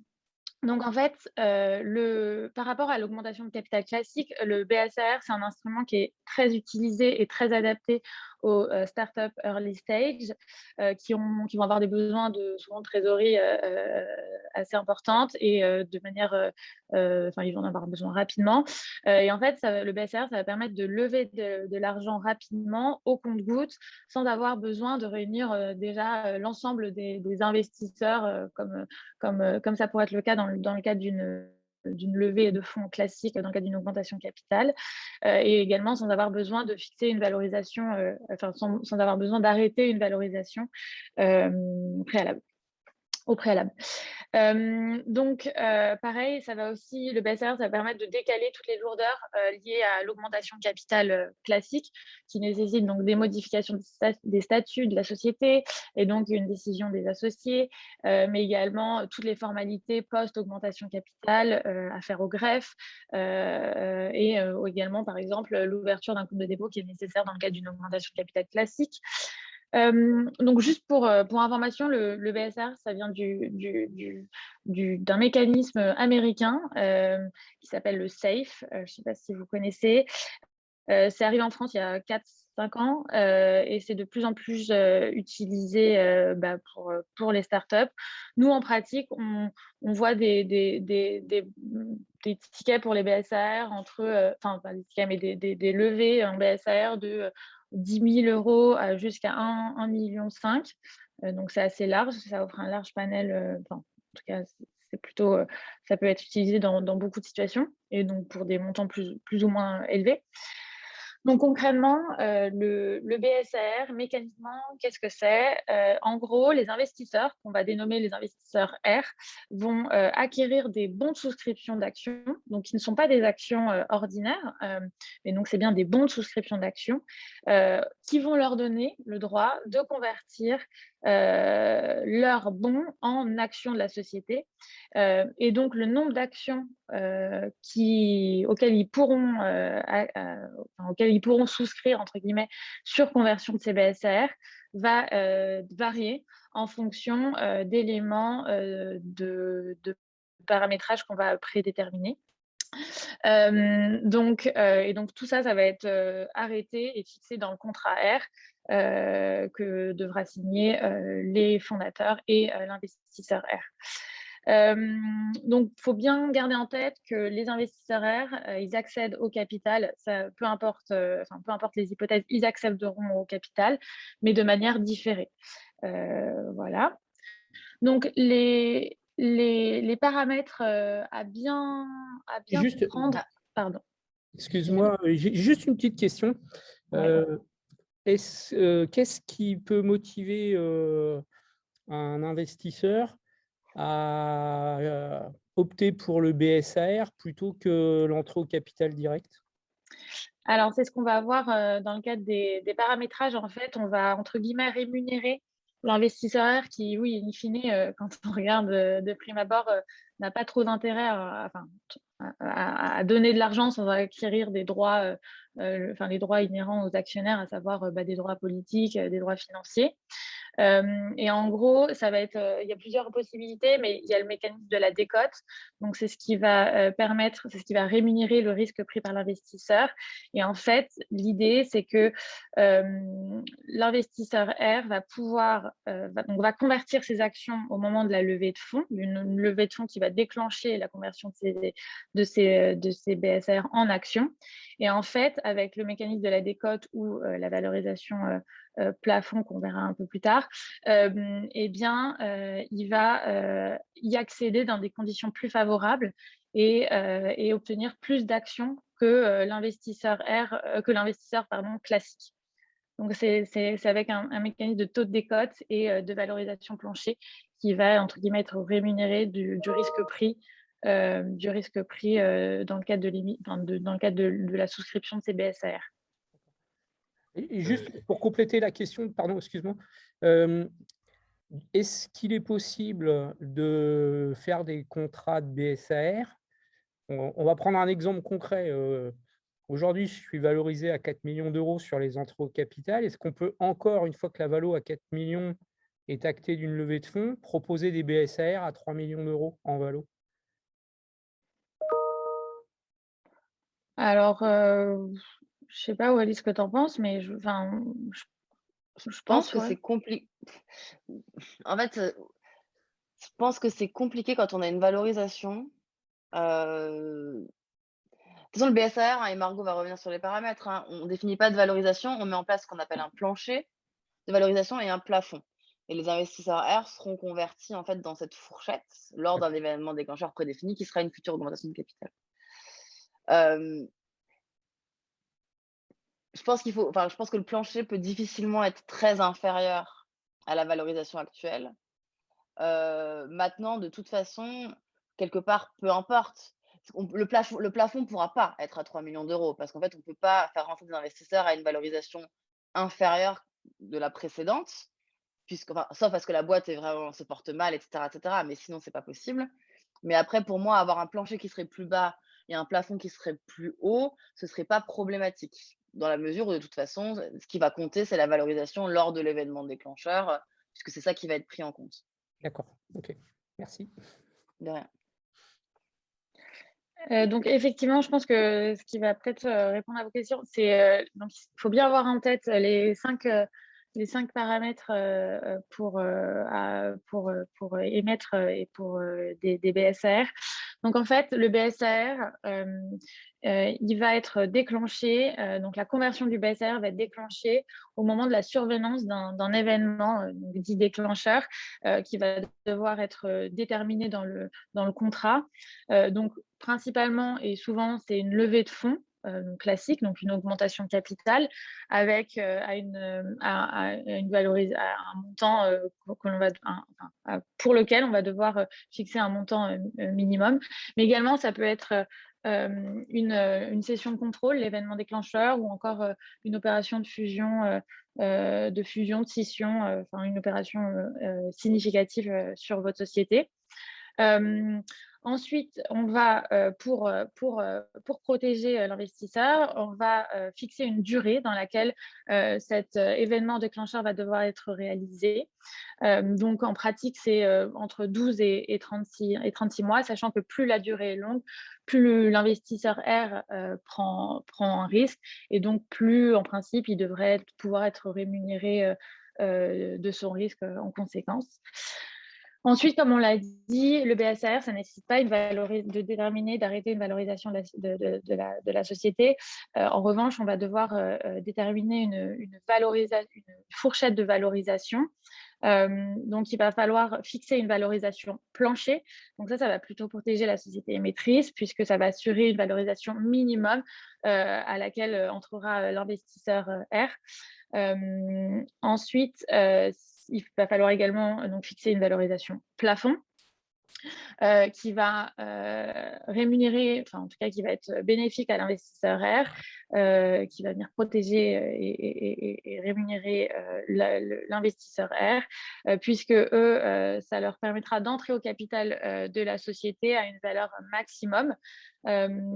donc en fait, par rapport à l'augmentation de capital classique, le BSAR, c'est un instrument qui est très utilisé et très adapté aux, startups early stage, qui vont avoir des besoins souvent de trésorerie, assez importantes et de manière, enfin, ils vont en avoir besoin rapidement, et en fait, le BSAR, ça va permettre de lever de l'argent rapidement au compte-gouttes, sans avoir besoin de réunir, déjà, l'ensemble des investisseurs, comme ça pourrait être le cas dans le cadre d'une levée de fonds classique, dans le cadre d'une augmentation de capital, et également sans avoir besoin de fixer une valorisation, enfin sans avoir besoin d'arrêter une valorisation, préalable au préalable. Donc pareil, ça va aussi le BSR, ça va permettre de décaler toutes les lourdeurs, liées à l'augmentation de capital, classique, qui nécessite donc des modifications des statuts de la société et donc une décision des associés, mais également toutes les formalités post-augmentation de capital, à faire au greffe, et également, par exemple, l'ouverture d'un compte de dépôt qui est nécessaire dans le cadre d'une augmentation de capital classique. Donc juste pour information, le BSR, ça vient d'un mécanisme américain, qui s'appelle le SAFE, je ne sais pas si vous connaissez, C'est arrivé en France il y a 4-5 ans, et c'est de plus en plus utilisé pour les startups. Nous, en pratique, on voit des tickets pour les BSAR entre, enfin, pas des tickets, mais des levées en BSAR de 10 000 euros jusqu'à 1,5 million. Donc, c'est assez large, ça offre un large panel, enfin, en tout cas, c'est plutôt, ça peut être utilisé dans beaucoup de situations et donc pour des montants plus ou moins élevés. Donc concrètement, le BSAR, mécaniquement, qu'est-ce que c'est? En gros, les investisseurs, qu'on va dénommer les investisseurs R, vont acquérir des bons de souscription d'actions, donc qui ne sont pas des actions ordinaires, mais donc c'est bien des bons de souscription d'actions, qui vont leur donner le droit de convertir leurs bons en actions de la société. Et donc le nombre d'actions auxquelles ils pourront souscrire, entre guillemets, sur conversion de ces BSAR va varier en fonction d'éléments de paramétrage qu'on va prédéterminer. Et donc tout ça, ça va être arrêté et fixé dans le contrat R que devra signer les fondateurs et l'investisseur R. Donc, il faut bien garder en tête que les investisseurs R, ils accèdent au capital, peu importe les hypothèses, ils accéderont au capital, mais de manière différée. Voilà. Donc, les paramètres à bien Juste, comprendre. Pardon. excuse-moi, j'ai juste une petite question. Ouais. Qu'est-ce qui peut motiver un investisseur à opter pour le BSAR plutôt que l'entrée au capital direct? Alors, c'est ce qu'on va voir dans le cadre des paramétrages. En fait, on va, entre guillemets, rémunérer l'investisseur qui, oui, in fine, quand on regarde de prime abord, n'a pas trop d'intérêt à donner de l'argent sans acquérir des droits, les droits inhérents aux actionnaires, à savoir des droits politiques, des droits financiers. Et en gros, ça va être, il y a plusieurs possibilités, mais il y a le mécanisme de la décote. Donc, c'est ce qui va c'est ce qui va rémunérer le risque pris par l'investisseur. Et en fait, l'idée, c'est que l'investisseur R va pouvoir, va convertir ses actions au moment de la levée de fonds, d'une levée de fonds qui va déclencher la conversion de ces BSR en actions. Et en fait, avec le mécanisme de la décote ou la valorisation plafond qu'on verra un peu plus tard, il va y accéder dans des conditions plus favorables et obtenir plus d'actions que l'investisseur classique. Donc, c'est avec un mécanisme de taux de décote et de valorisation plancher qui va, entre guillemets, être rémunéré du risque pris dans le cadre de la souscription de ces BSAR. Et juste pour compléter la question, pardon, excuse-moi, est-ce qu'il est possible de faire des contrats de BSAR? On va prendre un exemple concret. Aujourd'hui, je suis valorisé à 4 millions d'euros sur les entrées au capital. Est-ce qu'on peut encore, une fois que la valo à 4 millions est actée d'une levée de fonds, proposer des BSAR à 3 millions d'euros en valo? Alors, je sais pas, Walid, ce que tu en penses, mais je Je pense pense, que ouais. c'est compliqué. En fait, je pense que c'est compliqué quand on a une valorisation. De toute façon, le BSAR, hein, et Margot va revenir sur les paramètres, hein, on ne définit pas de valorisation, on met en place ce qu'on appelle un plancher de valorisation et un plafond. Et les investisseurs R seront convertis en fait dans cette fourchette lors d'un événement déclencheur prédéfini qui sera une future augmentation de capital. Je pense je pense que le plancher peut difficilement être très inférieur à la valorisation actuelle. Maintenant, de toute façon, quelque part, peu importe. Le plafond ne pourra pas être à 3 millions d'euros parce qu'en fait, on ne peut pas faire rentrer des investisseurs à une valorisation inférieure de la précédente, sauf parce que la boîte se porte mal, etc., etc. Mais sinon, c'est pas possible. Mais après, pour moi, avoir un plancher qui serait plus bas et un plafond qui serait plus haut, ce serait pas problématique. Dans la mesure où, de toute façon, ce qui va compter, c'est la valorisation lors de l'événement déclencheur, puisque c'est ça qui va être pris en compte. D'accord, ok, merci. De rien. Donc effectivement, je pense que ce qui va peut-être, répondre à vos questions, c'est, donc il faut bien avoir en tête les 5 paramètres, pour émettre, et pour, des BSR. Donc en fait, le BSR, il va être déclenché, donc la conversion du BSR va être déclenchée au moment de la survenance d'un événement, donc dit déclencheur, qui va devoir être, déterminé dans le contrat. Donc principalement et souvent, c'est une levée de fonds, donc classique, donc une augmentation de capital avec, à un montant, que l'on va pour lequel on va devoir, fixer un montant, minimum. Mais également, ça peut être, une session de contrôle, l'événement déclencheur ou encore, une opération de fusion, de scission, enfin une opération, significative, sur votre société. Hem, Ensuite, on va, pour protéger, l'investisseur, on va, fixer une durée dans laquelle, cet, événement déclencheur va devoir être réalisé. Donc en pratique, c'est, entre 12 et 36 mois, sachant que plus la durée est longue, plus l'investisseur R, prend un risque et donc plus, en principe, il devrait pouvoir être rémunéré, de son risque, en conséquence. Ensuite, comme on l'a dit, le BSR, ça nécessite pas d'arrêter une valorisation de la société. En revanche, on va devoir, déterminer une fourchette de valorisation. Donc il va falloir fixer une valorisation plancher. Donc ça va plutôt protéger la société émettrice puisque ça va assurer une valorisation minimum, à laquelle, entrera, l'investisseur, R. Ensuite, il va falloir également, donc fixer une valorisation plafond, qui va, rémunérer, enfin en tout cas qui va être bénéfique à l'investisseur R, qui va venir protéger, et rémunérer, l'investisseur R, puisque eux, ça leur permettra d'entrer au capital, de la société à une valeur maximum.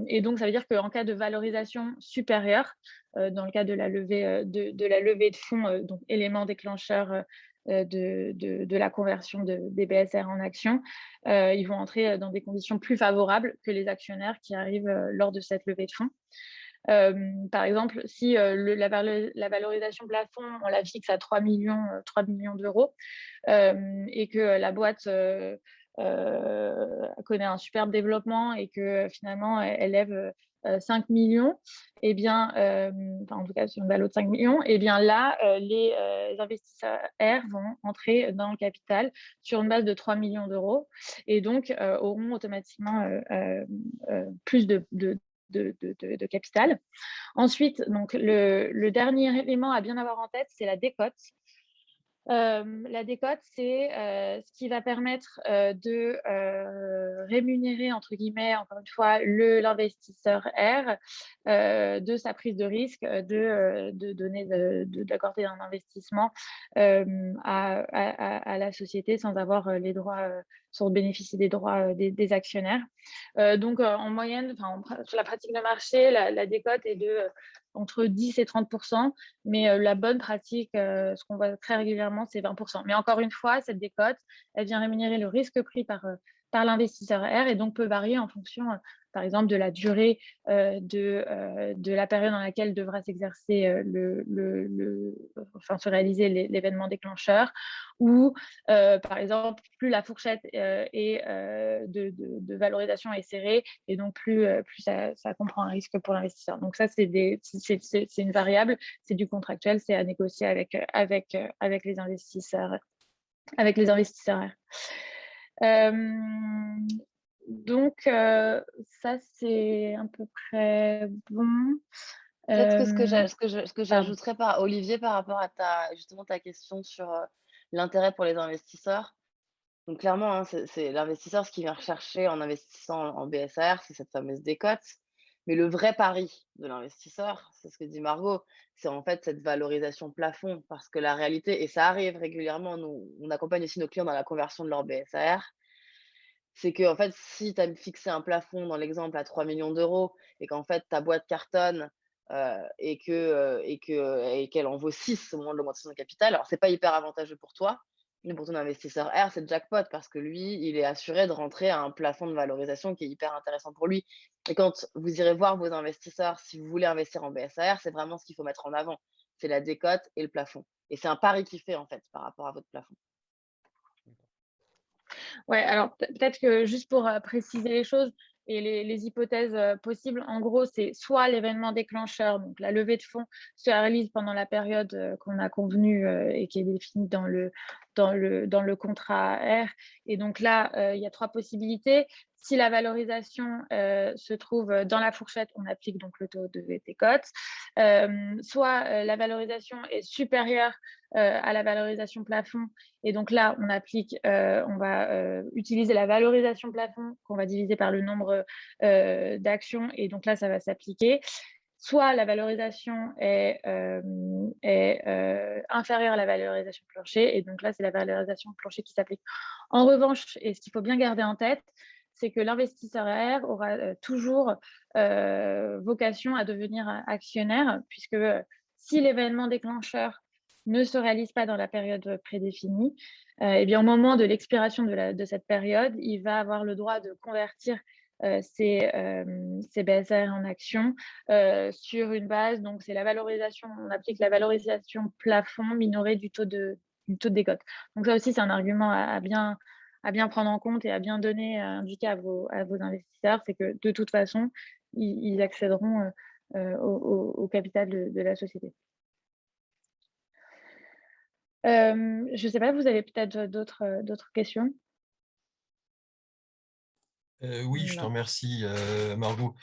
Et donc ça veut dire qu'en cas de valorisation supérieure, dans le cas de la levée, de la levée de fonds, donc élément déclencheur, de la conversion des BSR en actions, ils vont entrer dans des conditions plus favorables que les actionnaires qui arrivent, lors de cette levée de fonds. Par exemple, si, la valorisation plafond, on la fixe à 3 millions d'euros, et que la boîte, connaît un superbe développement et que finalement elle lève, 5 millions, et bien, enfin en tout cas sur une valeur de 5 millions, et bien là, les investisseurs R vont entrer dans le capital sur une base de 3 millions d'euros et donc auront automatiquement plus de capital. Ensuite, donc le dernier élément à bien avoir en tête, c'est la décote. La décote, c'est, ce qui va permettre, de, «rémunérer» entre guillemets, encore une fois, l'investisseur R, de sa prise de risque, de donner d'accorder un investissement, à la société sans avoir, les droits, sans bénéficier des droits, des actionnaires. Donc, en moyenne, enfin, sur la pratique de marché, la décote est de, entre 10 et 30 mais la bonne pratique, ce qu'on voit très régulièrement, c'est 20 Mais encore une fois, cette décote, elle vient rémunérer le risque pris par l'investisseur R et donc peut varier en fonction, par exemple, de la durée, de la période dans laquelle devra s'exercer, enfin, se réaliser l'événement déclencheur ou, par exemple, plus la fourchette, de valorisation est serrée et donc plus ça comprend un risque pour l'investisseur. Donc ça, c'est une variable, c'est du contractuel, c'est à négocier avec les investisseurs, avec les investisseurs. Donc ça, c'est à peu près bon. Peut-être que Hem, ce que Pardon. j'ajouterais par Olivier, par rapport à justement ta question sur, l'intérêt pour les investisseurs. Donc clairement, hein, c'est l'investisseur, ce qu'il vient rechercher en investissant en BSR, c'est cette fameuse décote. Mais le vrai pari de l'investisseur, c'est ce que dit Margot, c'est en fait cette valorisation plafond. Parce que la réalité, et ça arrive régulièrement, nous, on accompagne aussi nos clients dans la conversion de leur BSR, c'est que en fait, si tu as fixé un plafond dans l'exemple à 3 millions d'euros et qu'en fait ta boîte cartonne, et qu'elle en vaut 6 au moment de l'augmentation de capital, alors c'est pas hyper avantageux pour toi, mais pour ton investisseur R, c'est le jackpot parce que lui, il est assuré de rentrer à un plafond de valorisation qui est hyper intéressant pour lui. Et quand vous irez voir vos investisseurs, si vous voulez investir en BSAR, c'est vraiment ce qu'il faut mettre en avant. C'est la décote et le plafond. Et c'est un pari qui fait, en fait, par rapport à votre plafond. Ouais, alors peut-être que juste pour préciser les choses et les hypothèses possibles, en gros, c'est soit l'événement déclencheur, donc la levée de fonds se réalise pendant la période qu'on a convenue et qui est définie dans le contrat R. Et donc là, il y a 3 possibilités. Si la valorisation se trouve dans la fourchette, on applique donc le taux de décote. Soit la valorisation est supérieure à la valorisation plafond. Et donc là, on va utiliser la valorisation plafond qu'on va diviser par le nombre d'actions. Et donc là, ça va s'appliquer. Soit la valorisation est inférieure à la valorisation plancher. Et donc là, c'est la valorisation plancher qui s'applique. En revanche, et ce qu'il faut bien garder en tête, c'est que l'investisseur R aura toujours vocation à devenir actionnaire, puisque si l'événement déclencheur ne se réalise pas dans la période prédéfinie, et bien au moment de l'expiration de cette période, il va avoir le droit de convertir ses BSR en actions sur une base, donc c'est la valorisation, on applique la valorisation plafond minorée du taux de décote. Donc ça aussi, c'est un argument à bien prendre en compte et à bien donner, indiquer à vos investisseurs, c'est que de toute façon, ils accéderont au capital de la société. Je ne sais pas, vous avez peut-être d'autres questions? Oui, je te Non. remercie, Margot.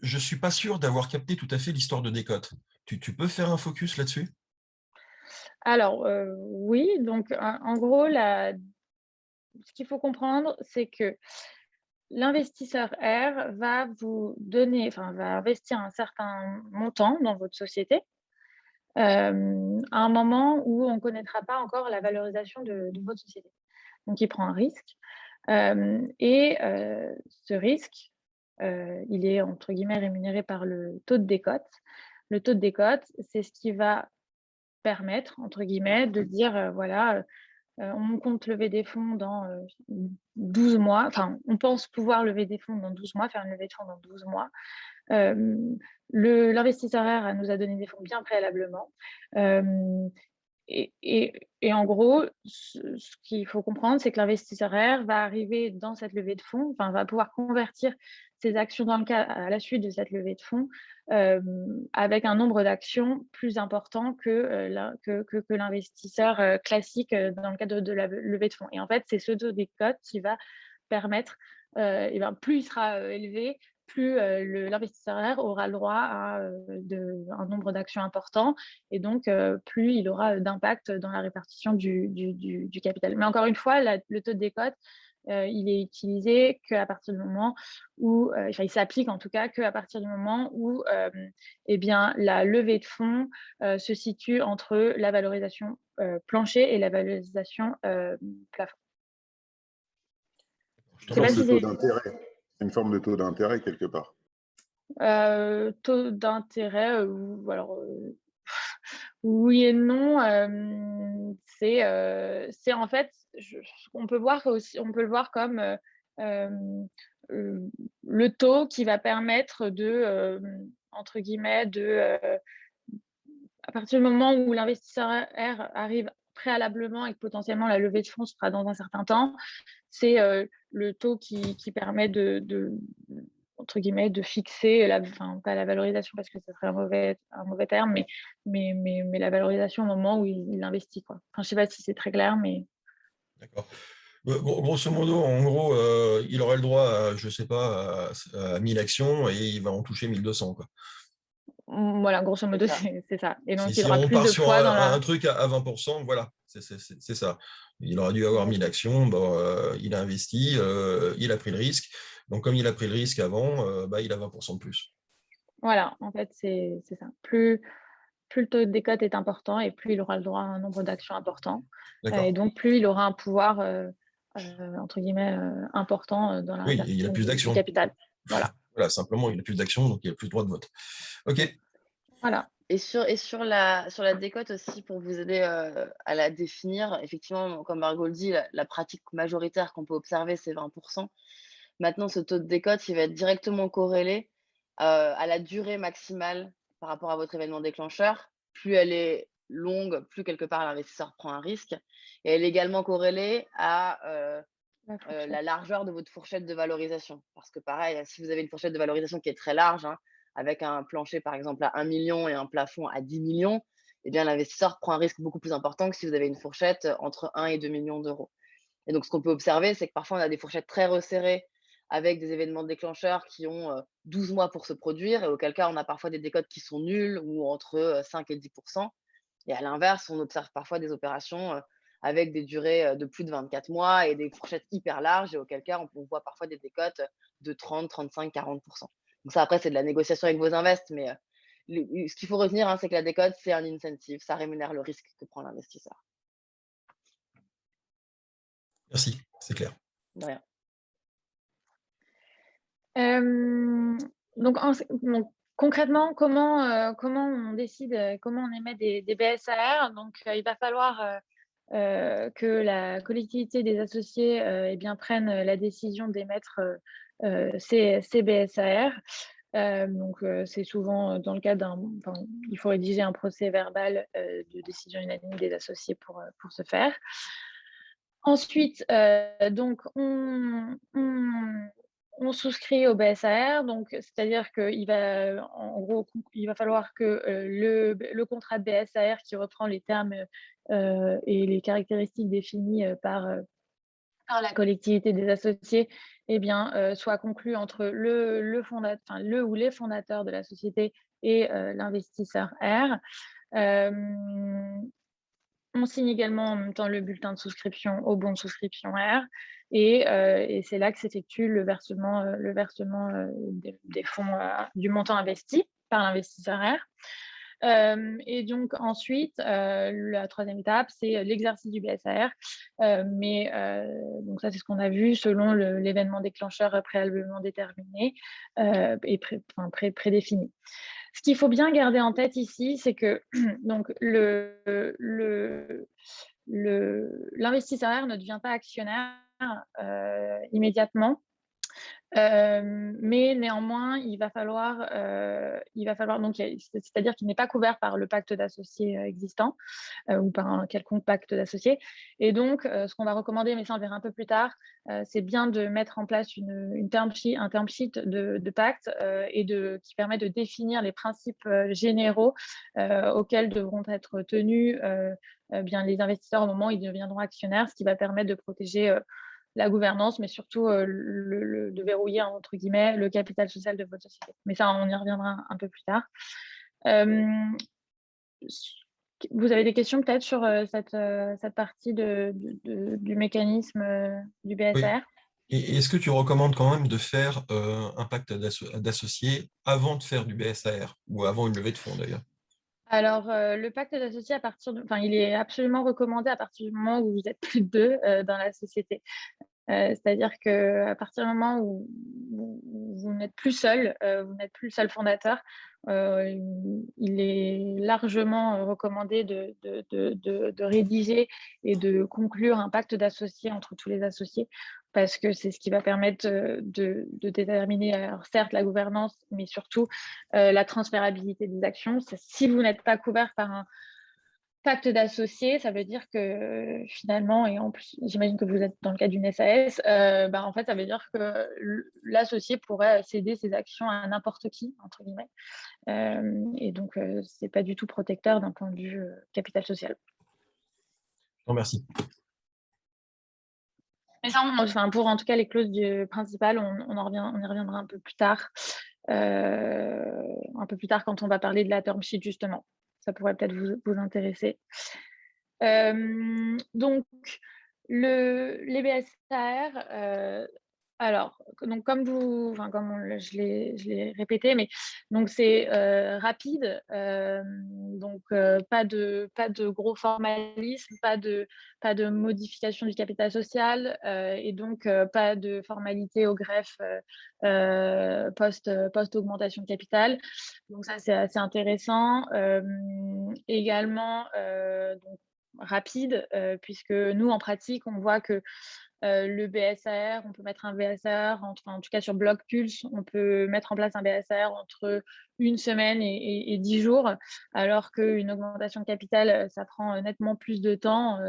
Je suis pas sûr d'avoir capté tout à fait l'histoire de décote. Tu peux faire un focus là-dessus? Alors, oui, donc en gros, ce qu'il faut comprendre, c'est que l'investisseur R va vous donner, enfin, va investir un certain montant dans votre société, à un moment où on ne connaîtra pas encore la valorisation de votre société. Donc il prend un risque, et ce risque, il est entre guillemets «rémunéré» par le taux de décote. Le taux de décote, c'est ce qui va permettre, entre guillemets, de dire, voilà, on compte lever des fonds dans 12 mois, enfin, on pense pouvoir lever des fonds dans 12 mois, faire une levée de fonds dans 12 mois. L'investisseur R nous a donné des fonds bien préalablement. Et en gros, ce qu'il faut comprendre, c'est que l'investisseur R va arriver dans cette levée de fonds, enfin, va pouvoir convertir ses actions à la suite de cette levée de fonds, avec un nombre d'actions plus important que l'investisseur classique dans le cadre de la levée de fonds. Et en fait, c'est ce taux des cotes qui va permettre, et ben, plus il sera élevé, plus l'investisseur R aura le droit à un nombre d'actions important, et donc plus il aura d'impact dans la répartition du capital. Mais encore une fois, le taux de décote, il est utilisé qu'à partir du moment où, enfin, il s'applique en tout cas qu'à partir du moment où eh bien, la levée de fonds se situe entre la valorisation plancher et la valorisation plafond. Je te Je sais pas remercie. Sorte de si taux d'intérêt. C'est une forme de taux d'intérêt quelque part. taux d'intérêt, alors, oui et non, c'est en fait, on peut le voir comme le taux qui va permettre de, entre guillemets, à partir du moment où l'investisseur R arrive préalablement et que potentiellement la levée de fonds se fera dans un certain temps, c'est le taux qui permet entre guillemets, de fixer, enfin, pas la valorisation parce que ce serait un mauvais terme, mais la valorisation au moment où il investit, quoi. Enfin, je ne sais pas si c'est très clair, mais… D'accord. Grosso modo, en gros, il aurait le droit à, je sais pas, à 1000 actions et il va en toucher 1200, quoi. Voilà, grosso modo, ça. c'est ça. Et donc, il Si aura on plus part de sur poids dans un la… truc à 20%, voilà, c'est ça. Il aurait dû avoir 1000 actions, bon, il a investi, il a pris le risque. Donc, comme il a pris le risque avant, bah, il a 20% de plus. Voilà, en fait, c'est ça. Plus le taux de décote est important et plus il aura le droit à un nombre d'actions important. Et D'accord. donc, plus il aura un pouvoir, entre guillemets, important dans la Oui, il a répartition plus du d'actions. capital. Voilà. Voilà, simplement, il a plus d'actions, donc il a plus de droit de vote. OK. Voilà. Et sur la décote aussi, pour vous aider à la définir, effectivement, comme Margot le dit, la pratique majoritaire qu'on peut observer, c'est 20%. Maintenant, ce taux de décote, il va être directement corrélé à la durée maximale par rapport à votre événement déclencheur. Plus elle est longue, plus quelque part l'investisseur prend un risque. Et elle est également corrélée à La fourchette. la largeur de votre fourchette de valorisation. Parce que pareil, si vous avez une fourchette de valorisation qui est très large, hein, avec un plancher par exemple à 1 million et un plafond à 10 millions, eh bien l'investisseur prend un risque beaucoup plus important que si vous avez une fourchette entre 1 et 2 millions d'euros. Et donc ce qu'on peut observer, c'est que parfois on a des fourchettes très resserrées avec des événements déclencheurs qui ont 12 mois pour se produire, et auquel cas on a parfois des décotes qui sont nulles ou entre 5 et 10. Et à l'inverse, on observe parfois des opérations avec des durées de plus de 24 mois et des fourchettes hyper larges, et auquel cas on voit parfois des décotes de 30, 35, 40. Donc ça, après, c'est de la négociation avec vos invests, mais ce qu'il faut retenir, hein, c'est que la décote, c'est un incentive, ça rémunère le risque que prend l'investisseur. Merci, c'est clair. De rien. Donc, concrètement, comment on décide, comment on émet des BSAR? Donc, il va falloir que la collectivité des associés eh bien, prenne la décision d'émettre ces BSAR. Donc, c'est souvent dans le cadre il faut rédiger un procès verbal de décision unanime des associés pour ce faire. Ensuite, donc on souscrit au BSAR, donc c'est-à-dire qu'il va, en gros, il va falloir que le contrat de BSAR qui reprend les termes et les caractéristiques définies par la collectivité des associés, eh bien, soit conclu entre le ou les fondateurs de la société et l'investisseur R. On signe également en même temps le bulletin de souscription au bon de souscription R, et c'est là que s'effectue le versement des fonds, du montant investi par l'investisseur R. Et donc ensuite, la troisième étape, c'est l'exercice du BSAR. Mais donc ça, c'est ce qu'on a vu selon l'événement déclencheur préalablement déterminé et prédéfini. Ce qu'il faut bien garder en tête ici, c'est que donc l'investisseur ne devient pas actionnaire immédiatement. Mais néanmoins, il va falloir donc, c'est-à-dire qu'il n'est pas couvert par le pacte d'associés existant ou par un quelconque pacte d'associés. Et donc, ce qu'on va recommander, mais ça on verra un peu plus tard, c'est bien de mettre en place un term sheet de pacte qui permet de définir les principes généraux auxquels devront être tenus bien les investisseurs au moment où ils deviendront actionnaires, ce qui va permettre de protéger la gouvernance, mais surtout de verrouiller, entre guillemets, le capital social de votre société. Mais ça, on y reviendra un peu plus tard. Vous avez des questions peut-être sur cette partie du mécanisme du BSAR? Oui. Et est-ce que tu recommandes quand même de faire un pacte d'associés avant de faire du BSAR ou avant une levée de fonds d'ailleurs? Alors, le pacte d'associés, il est absolument recommandé à partir du moment où vous êtes plus de 2 dans la société. C'est-à-dire qu'à partir du moment où vous n'êtes plus seul, vous n'êtes plus le seul fondateur, il est largement recommandé de rédiger et de conclure un pacte d'associés entre tous les associés, parce que c'est ce qui va permettre de déterminer, alors certes, la gouvernance, mais surtout la transférabilité des actions. Si vous n'êtes pas couvert par un pacte d'associés, ça veut dire que finalement, et en plus, j'imagine que vous êtes dans le cas d'une SAS, en fait, ça veut dire que l'associé pourrait céder ses actions à n'importe qui, entre guillemets. Et donc, ce n'est pas du tout protecteur d'un point de vue capital social. Je te remercie. Mais ça, pour en tout cas les clauses principales, on y reviendra un peu plus tard. Un peu plus tard quand on va parler de la term sheet, justement. Ça pourrait peut-être vous intéresser. Donc, les BSAR, alors, donc comme je l'ai répété, mais donc c'est rapide, donc pas de gros formalisme, pas de modification du capital social, et donc pas de formalité au greffe post-augmentation de capital. Donc ça, c'est assez intéressant. Également, donc, rapide, puisque nous, en pratique, on voit que le BSAR, on peut mettre un BSAR, en tout cas sur Bloc Pulse, on peut mettre en place un BSAR entre 1 semaine et 10 jours, alors qu'une augmentation de capital, ça prend nettement plus de temps,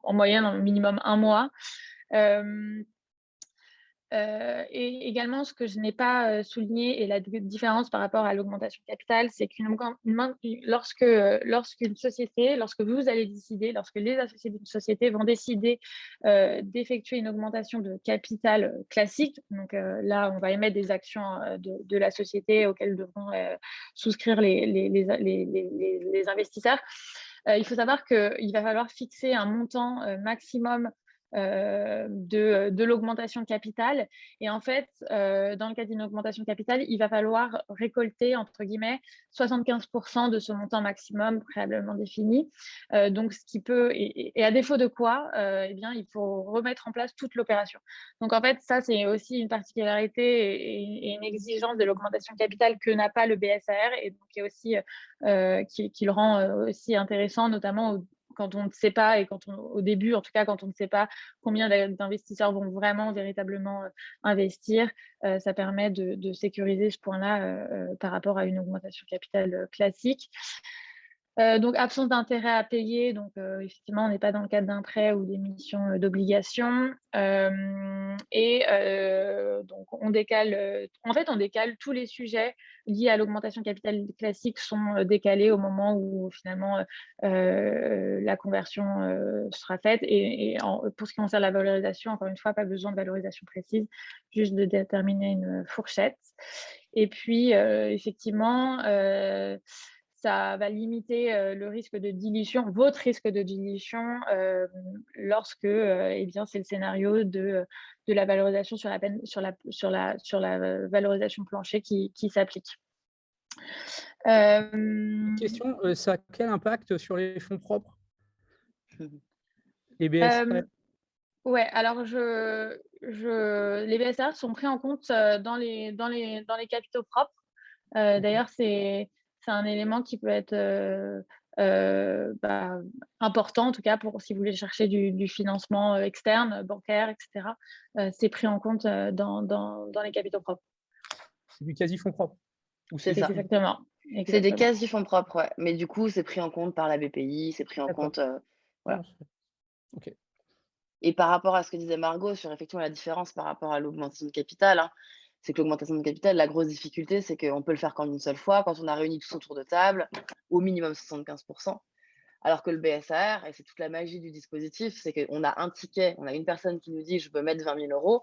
en moyenne, en minimum 1 mois. Et également, ce que je n'ai pas souligné, et la différence par rapport à l'augmentation de capital, c'est lorsque vous allez décider, lorsque les associés d'une société vont décider d'effectuer une augmentation de capital classique, donc là, on va émettre des actions de la société auxquelles devront souscrire les investisseurs. Il faut savoir qu'il va falloir fixer un montant maximum de l'augmentation de capital. Et en fait, dans le cas d'une augmentation de capital, il va falloir récolter, entre guillemets, 75% de ce montant maximum préalablement défini. Donc, ce qui peut, et à défaut de quoi, eh bien, il faut remettre en place toute l'opération. Donc, en fait, ça, c'est aussi une particularité et une exigence de l'augmentation de capital que n'a pas le BSAR, et donc qui est aussi, qui le rend aussi intéressant, notamment quand on ne sait pas, et au début, en tout cas, quand on ne sait pas combien d'investisseurs vont vraiment, véritablement investir, ça permet de sécuriser ce point-là par rapport à une augmentation capitale classique. Donc, absence d'intérêt à payer. Donc, effectivement, on n'est pas dans le cadre d'un prêt ou d'émission d'obligations. Donc, on décale tous les sujets liés à l'augmentation de capital classique sont décalés au moment où finalement la conversion sera faite. Pour ce qui concerne la valorisation, encore une fois, pas besoin de valorisation précise, juste de déterminer une fourchette. Et puis, effectivement, ça va limiter le risque de dilution, votre risque de dilution, lorsque eh bien, c'est le scénario de la valorisation sur la valorisation plancher qui s'applique. Question, ça a quel impact sur les fonds propres? Les BSR? Ouais, alors les BSR sont pris en compte dans les capitaux propres. D'ailleurs, c'est un élément qui peut être important, en tout cas, si vous voulez chercher du financement externe, bancaire, etc. C'est pris en compte dans les capitaux propres. C'est du quasi-fonds propre? C'est ça. Exactement. C'est des quasi-fonds propres, ouais. Mais du coup, c'est pris en compte par la BPI, c'est pris en compte. Voilà. Ok. Et par rapport à ce que disait Margot sur effectivement la différence par rapport à l'augmentation de capital, hein, c'est que l'augmentation de capital, la grosse difficulté, c'est qu'on peut le faire qu'en une seule fois, quand on a réuni tous autour de table, au minimum 75%. Alors que le BSAR, et c'est toute la magie du dispositif, c'est qu'on a un ticket, on a une personne qui nous dit je veux mettre 20 000 €,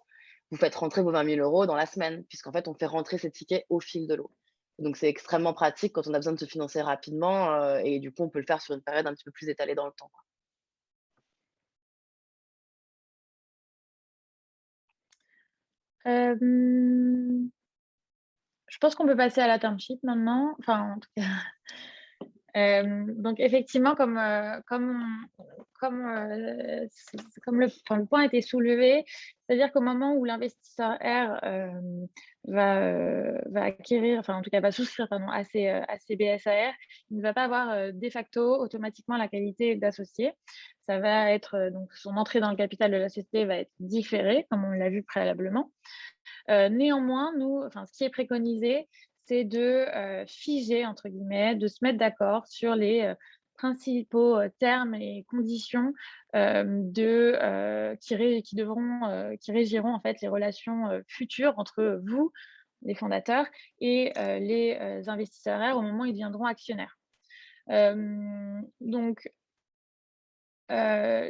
vous faites rentrer vos 20 000 € dans la semaine, puisqu'en fait, on fait rentrer ces tickets au fil de l'eau. Donc, c'est extrêmement pratique quand on a besoin de se financer rapidement, et du coup, on peut le faire sur une période un petit peu plus étalée dans le temps, quoi. Je pense qu'on peut passer à la term sheet maintenant. Enfin, en tout cas. Donc effectivement, comme le point a été soulevé, c'est-à-dire qu'au moment où l'investisseur R va acquérir, enfin en tout cas va souscrire à ses BSAR, il ne va pas avoir de facto automatiquement la qualité d'associé. Ça va être donc son entrée dans le capital de la société va être différée, comme on l'a vu préalablement. Néanmoins, ce qui est préconisé, c'est de figer, entre guillemets, de se mettre d'accord sur les principaux termes et conditions qui régiront en fait les relations futures entre vous, les fondateurs, et les investisseurs au moment où ils deviendront actionnaires. Donc, ce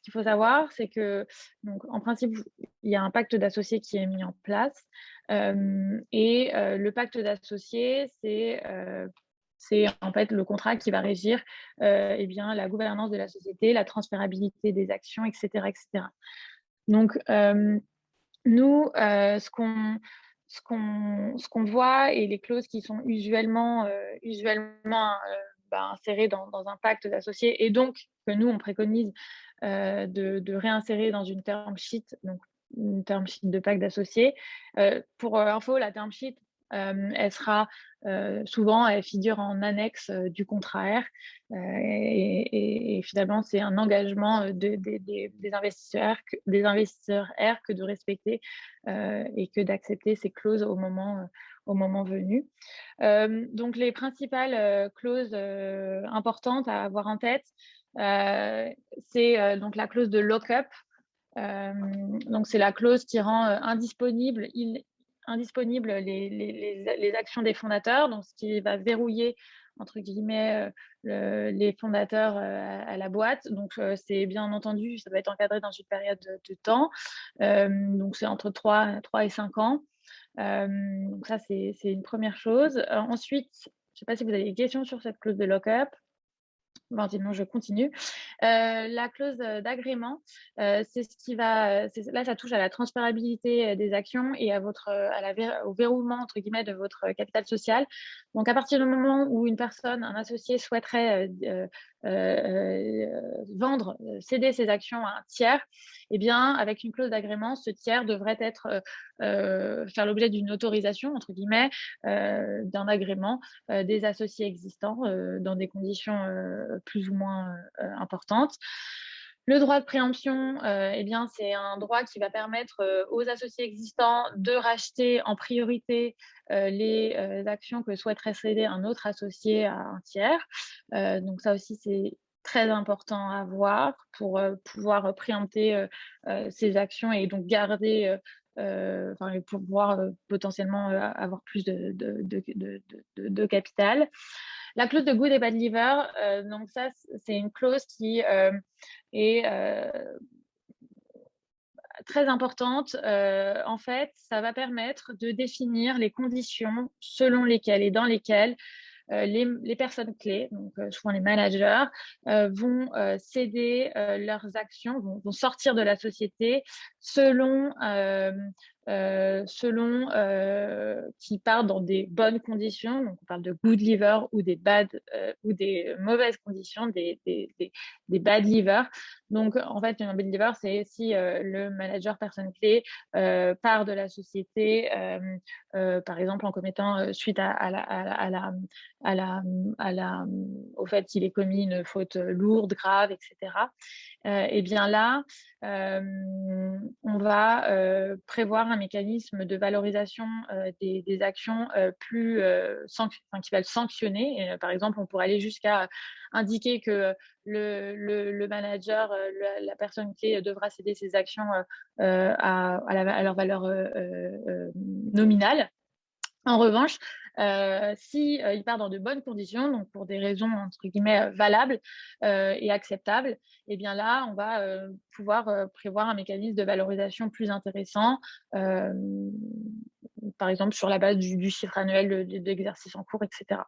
qu'il faut savoir, c'est que, donc, en principe, il y a un pacte d'associés qui est mis en place. Le pacte d'associés, c'est en fait le contrat qui va régir la gouvernance de la société, la transférabilité des actions, etc. etc. Donc, nous, ce qu'on voit, et les clauses qui sont usuellement insérées dans un pacte d'associés, et donc que nous, on préconise de réinsérer dans une term sheet, donc une term sheet de pacte d'associés. Pour info, la term sheet, Elle sera souvent, elle figure en annexe du contrat R. Et finalement, c'est un engagement des investisseurs R que de respecter et que d'accepter ces clauses au moment venu. Donc, les principales clauses importantes à avoir en tête, c'est donc la clause de lock-up. Donc, c'est la clause qui rend indisponibles les actions des fondateurs, donc ce qui va verrouiller entre guillemets les fondateurs à la boîte. Donc, c'est bien entendu, ça va être encadré dans une période de temps. Donc, c'est entre 3 et 5 ans. Donc, ça, c'est une première chose. Ensuite, je ne sais pas si vous avez des questions sur cette clause de lock-up. Bon, sinon, je continue. La clause d'agrément, c'est ce qui va. Là, ça touche à la transférabilité des actions et à au verrouillement entre guillemets de votre capital social. Donc, à partir du moment où une personne, un associé, souhaiterait céder ses actions à un tiers, eh bien, avec une clause d'agrément, ce tiers devrait faire l'objet d'une autorisation entre guillemets, d'un agrément des associés existants dans des conditions plus ou moins importantes. Le droit de préemption, eh bien, c'est un droit qui va permettre aux associés existants de racheter en priorité les actions que souhaiterait céder un autre associé à un tiers. Donc ça aussi, c'est très important à voir pour pouvoir préempter ces actions et donc garder pour pouvoir potentiellement avoir plus de capital. La clause de good et bad liver, donc ça, c'est une clause qui est très importante. En fait, ça va permettre de définir les conditions selon lesquelles et dans lesquelles les personnes clés, donc souvent les managers, vont céder leurs actions, vont sortir de la société selon qu'ils partent dans des bonnes conditions. Donc, on parle de good liver ou des mauvaises conditions, des bad liver. Donc, en fait, un bad liver, c'est si le manager personne clé part de la société, par exemple en commettant suite au fait qu'il ait commis une faute lourde, grave, etc. Et bien là, on va prévoir un mécanisme de valorisation des actions qui va le sanctionner. Et, par exemple, on pourrait aller jusqu'à indiquer que le manager, la personne clé devra céder ses actions à leur valeur nominale. En revanche, si il part dans de bonnes conditions, donc pour des raisons entre guillemets valables et acceptables, et bien là, on va pouvoir prévoir un mécanisme de valorisation plus intéressant, par exemple sur la base du chiffre annuel de l'exercice en cours, etc.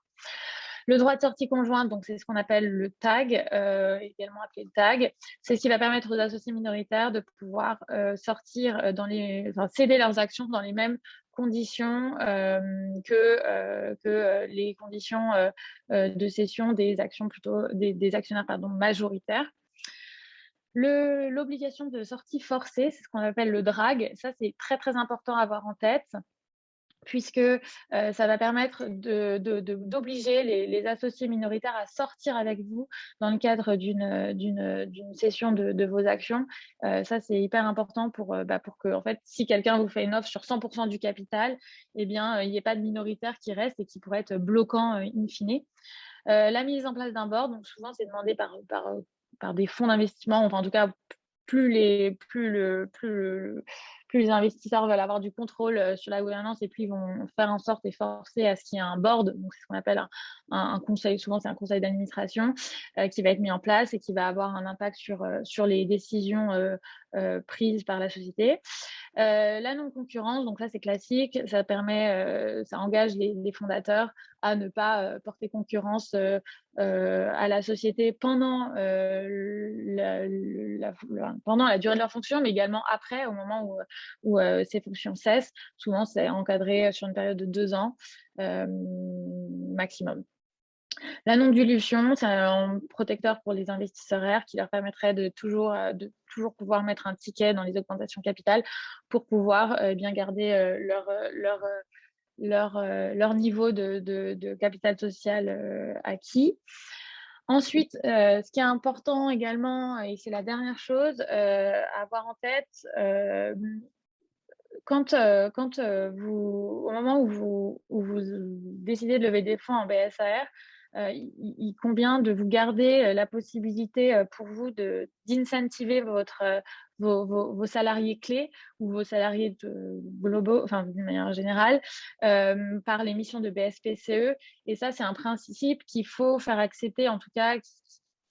Le droit de sortie conjointe, donc c'est ce qu'on appelle le TAG, également appelé le TAG. C'est ce qui va permettre aux associés minoritaires de pouvoir céder leurs actions dans les mêmes conditions que les conditions de cession des actions des actionnaires majoritaires. L'obligation de sortie forcée, c'est ce qu'on appelle le DRAG. Ça, c'est très, très important à avoir en tête, puisque ça va permettre d'obliger les associés minoritaires à sortir avec vous dans le cadre d'une cession de vos actions. Ça, c'est hyper important pour que, en fait, si quelqu'un vous fait une offre sur 100% du capital, eh bien, il n'y ait pas de minoritaire qui reste et qui pourrait être bloquant in fine. La mise en place d'un board, donc souvent, c'est demandé par des fonds d'investissement, enfin, en tout cas, plus les investisseurs veulent avoir du contrôle sur la gouvernance et plus ils vont faire en sorte et forcer à ce qu'il y ait un board, donc c'est ce qu'on appelle un conseil, souvent c'est un conseil d'administration qui va être mis en place et qui va avoir un impact sur les décisions prises par la société. La non-concurrence, donc ça c'est classique, ça engage les fondateurs à ne pas porter concurrence à la société pendant la durée de leur fonction, mais également après, au moment où ces fonctions cessent. Souvent, c'est encadré sur une période de 2 ans maximum. La non-dilution, c'est un protecteur pour les investisseurs R qui leur permettrait de toujours pouvoir mettre un ticket dans les augmentations capitales pour pouvoir bien garder leur niveau de capital social acquis. Ensuite, ce qui est important également, et c'est la dernière chose à avoir en tête, au moment où vous décidez de lever des fonds en BSAR, il convient de vous garder la possibilité pour vous d'incentiver vos salariés clés ou vos salariés globaux, enfin d'une manière générale, par l'émission de BSPCE. Et ça, c'est un principe qu'il faut faire accepter, en tout cas,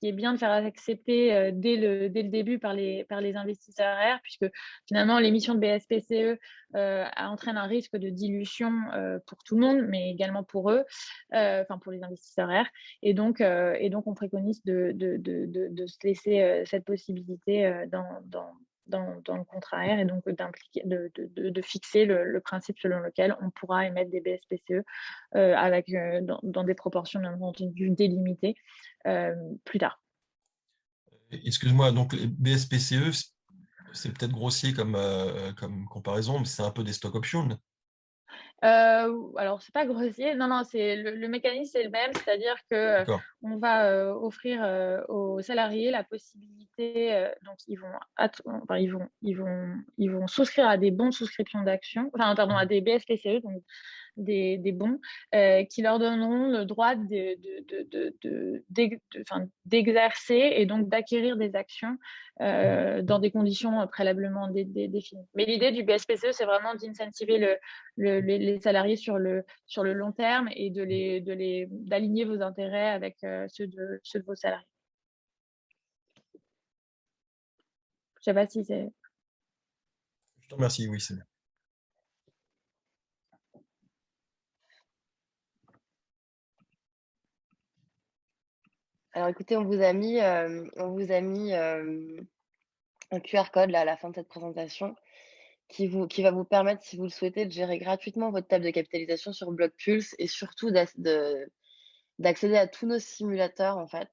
qui est bien de faire accepter dès le début par les investisseurs R, puisque finalement, l'émission de BSPCE entraîne un risque de dilution pour tout le monde, mais également pour eux, enfin pour les investisseurs R. Et donc, on préconise de se laisser cette possibilité dans le contrat R, et donc de fixer le principe selon lequel on pourra émettre des BSPCE avec, dans des proportions bien entendu délimitées plus tard. Excuse-moi, donc les BSPCE, c'est peut-être grossier comme comparaison, mais c'est un peu des stock options. Alors, c'est pas grossier. Non, c'est le mécanisme est le même, c'est-à-dire que on va offrir aux salariés la possibilité, donc ils vont souscrire à des bons de souscription d'actions, enfin pardon, à des BSPCE, donc des bons qui leur donneront le droit d'exercer et donc d'acquérir des actions dans des conditions préalablement définies. Mais l'idée du BSPCE, c'est vraiment d'incentiver les salariés sur le long terme et d'aligner vos intérêts avec ceux de vos salariés. Je sais pas si c'est... Je te remercie, oui, c'est bien. Alors écoutez, on vous a mis un QR code là, à la fin de cette présentation qui va vous permettre, si vous le souhaitez, de gérer gratuitement votre table de capitalisation sur Blockpulse et surtout d'accéder à tous nos simulateurs en fait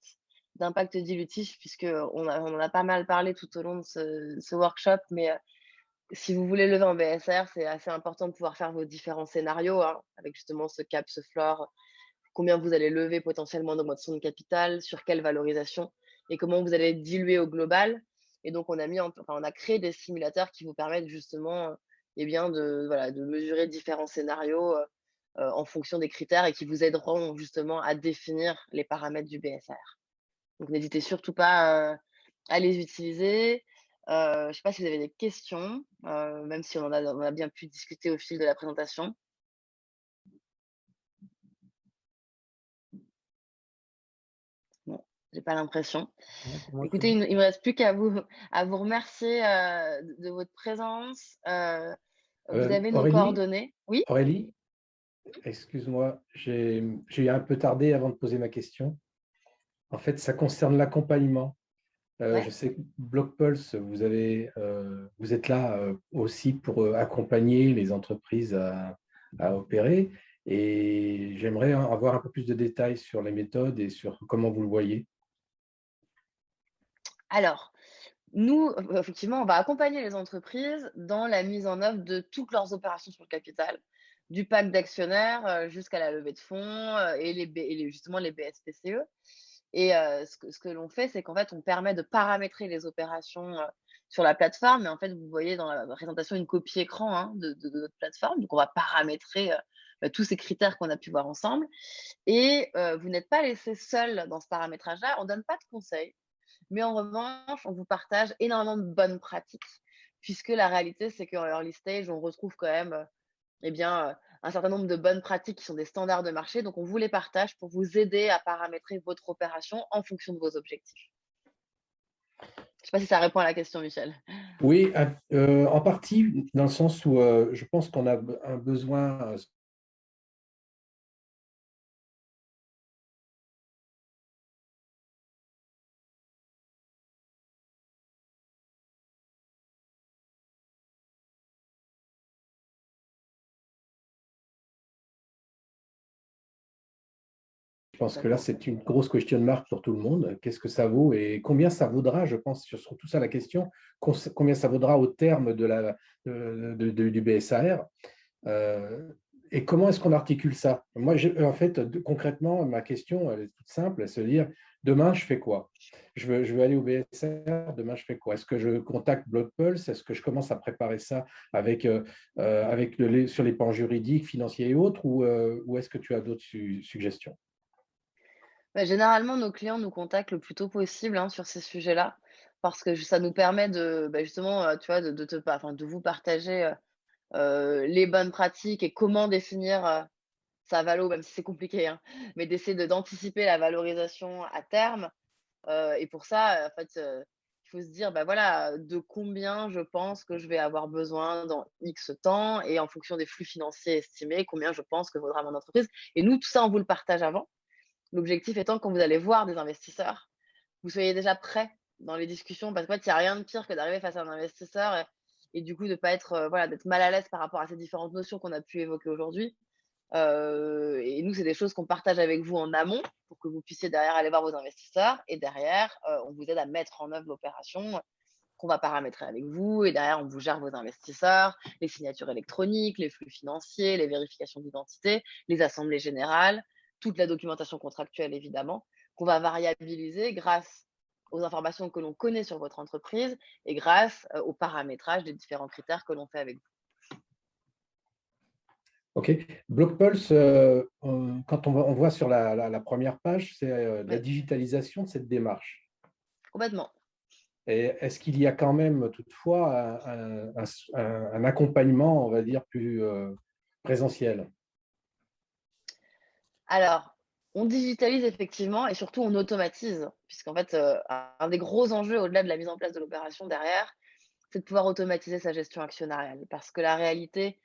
d'impact dilutif, puisqu'on en a pas mal parlé tout au long de ce workshop, mais si vous voulez lever en BSR, c'est assez important de pouvoir faire vos différents scénarios, hein, avec justement ce cap, ce floor, combien vous allez lever potentiellement d'augmentation de capital, sur quelle valorisation et comment vous allez diluer au global. Et donc, on a créé des simulateurs qui vous permettent justement de mesurer différents scénarios en fonction des critères et qui vous aideront justement à définir les paramètres du BSR. Donc, n'hésitez surtout pas à les utiliser. Je ne sais pas si vous avez des questions, même si on a bien pu discuter au fil de la présentation. Bon, j'ai pas l'impression. Écoutez, il me reste plus qu'à vous remercier de votre présence. Vous avez nos coordonnées. Oui. Aurélie, excuse-moi, j'ai un peu tardé avant de poser ma question. En fait, ça concerne l'accompagnement. Ouais. Je sais que Blockpulse, vous êtes là aussi pour accompagner les entreprises à opérer. Et j'aimerais avoir un peu plus de détails sur les méthodes et sur comment vous le voyez. Alors, nous, effectivement, on va accompagner les entreprises dans la mise en œuvre de toutes leurs opérations sur le capital, du pack d'actionnaires jusqu'à la levée de fonds et justement les BSPCE. Et ce que l'on fait, c'est qu'en fait, on permet de paramétrer les opérations sur la plateforme. Et en fait, vous voyez dans la présentation une copie écran hein, de notre plateforme. Donc, on va paramétrer tous ces critères qu'on a pu voir ensemble. Et vous n'êtes pas laissé seul dans ce paramétrage-là. On ne donne pas de conseils. Mais en revanche, on vous partage énormément de bonnes pratiques. Puisque la réalité, c'est qu'en early stage, on retrouve quand même un certain nombre de bonnes pratiques qui sont des standards de marché. Donc, on vous les partage pour vous aider à paramétrer votre opération en fonction de vos objectifs. Je ne sais pas si ça répond à la question, Michel. Oui, en partie, dans le sens où je pense qu'on a un besoin Je pense que là, c'est une grosse question de marque pour tout le monde. Qu'est-ce que ça vaut et combien ça vaudra? Je pense surtout ça la question. Combien ça vaudra au terme du BSAR? Et comment est-ce qu'on articule ça? Moi, en fait, concrètement, ma question, elle est toute simple, elle se dire, demain, je fais quoi? Je veux aller au BSR, demain, je fais quoi? Est-ce que je contacte BlockPulse? Est-ce que je commence à préparer ça avec, sur les plans juridiques, financiers et autres, ou est-ce que tu as d'autres suggestions? Généralement, nos clients nous contactent le plus tôt possible, hein, sur ces sujets-là, parce que ça nous permet de, justement, tu vois, de vous partager les bonnes pratiques et comment définir sa valo, même si c'est compliqué, hein, mais d'essayer d'anticiper la valorisation à terme. Et pour ça, en fait, il faut se dire, bah voilà, de combien je pense que je vais avoir besoin dans X temps et en fonction des flux financiers estimés, combien je pense que vaudra mon entreprise. Et nous, tout ça, on vous le partage avant. L'objectif étant, quand vous allez voir des investisseurs, vous soyez déjà prêts dans les discussions, parce qu'en fait, il y a rien de pire que d'arriver face à un investisseur et du coup de pas être, voilà, d'être mal à l'aise par rapport à ces différentes notions qu'on a pu évoquer aujourd'hui. Et nous, c'est des choses qu'on partage avec vous en amont pour que vous puissiez derrière aller voir vos investisseurs et derrière, on vous aide à mettre en œuvre l'opération qu'on va paramétrer avec vous et derrière, on vous gère vos investisseurs, les signatures électroniques, les flux financiers, les vérifications d'identité, les assemblées générales, toute la documentation contractuelle évidemment, qu'on va variabiliser grâce aux informations que l'on connaît sur votre entreprise et grâce au paramétrage des différents critères que l'on fait avec vous. OK. BlockPulse, quand on voit sur la première page, c'est la Oui, digitalisation de cette démarche. complètement. Et est-ce qu'il y a quand même toutefois un accompagnement, on va dire, plus présentiel? Alors, on digitalise effectivement et surtout on automatise, puisqu'en fait, un des gros enjeux au-delà de la mise en place de l'opération derrière, c'est de pouvoir automatiser sa gestion actionnariale. Parce que la réalité,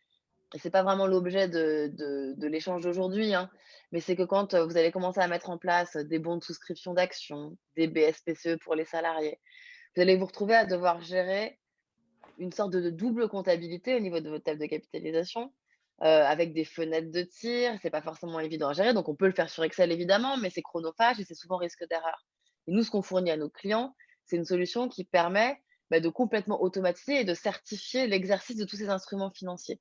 et c'est pas vraiment l'objet de l'échange d'aujourd'hui, hein, mais c'est que quand vous allez commencer à mettre en place des bons de souscription d'actions, des BSPCE pour les salariés, vous allez vous retrouver à devoir gérer une sorte de double comptabilité au niveau de votre table de capitalisation, avec des fenêtres de tir. C'est pas forcément évident à gérer, donc on peut le faire sur Excel évidemment, mais c'est chronophage et c'est souvent risque d'erreur. Et nous, ce qu'on fournit à nos clients, c'est une solution qui permet, de complètement automatiser et de certifier l'exercice de tous ces instruments financiers.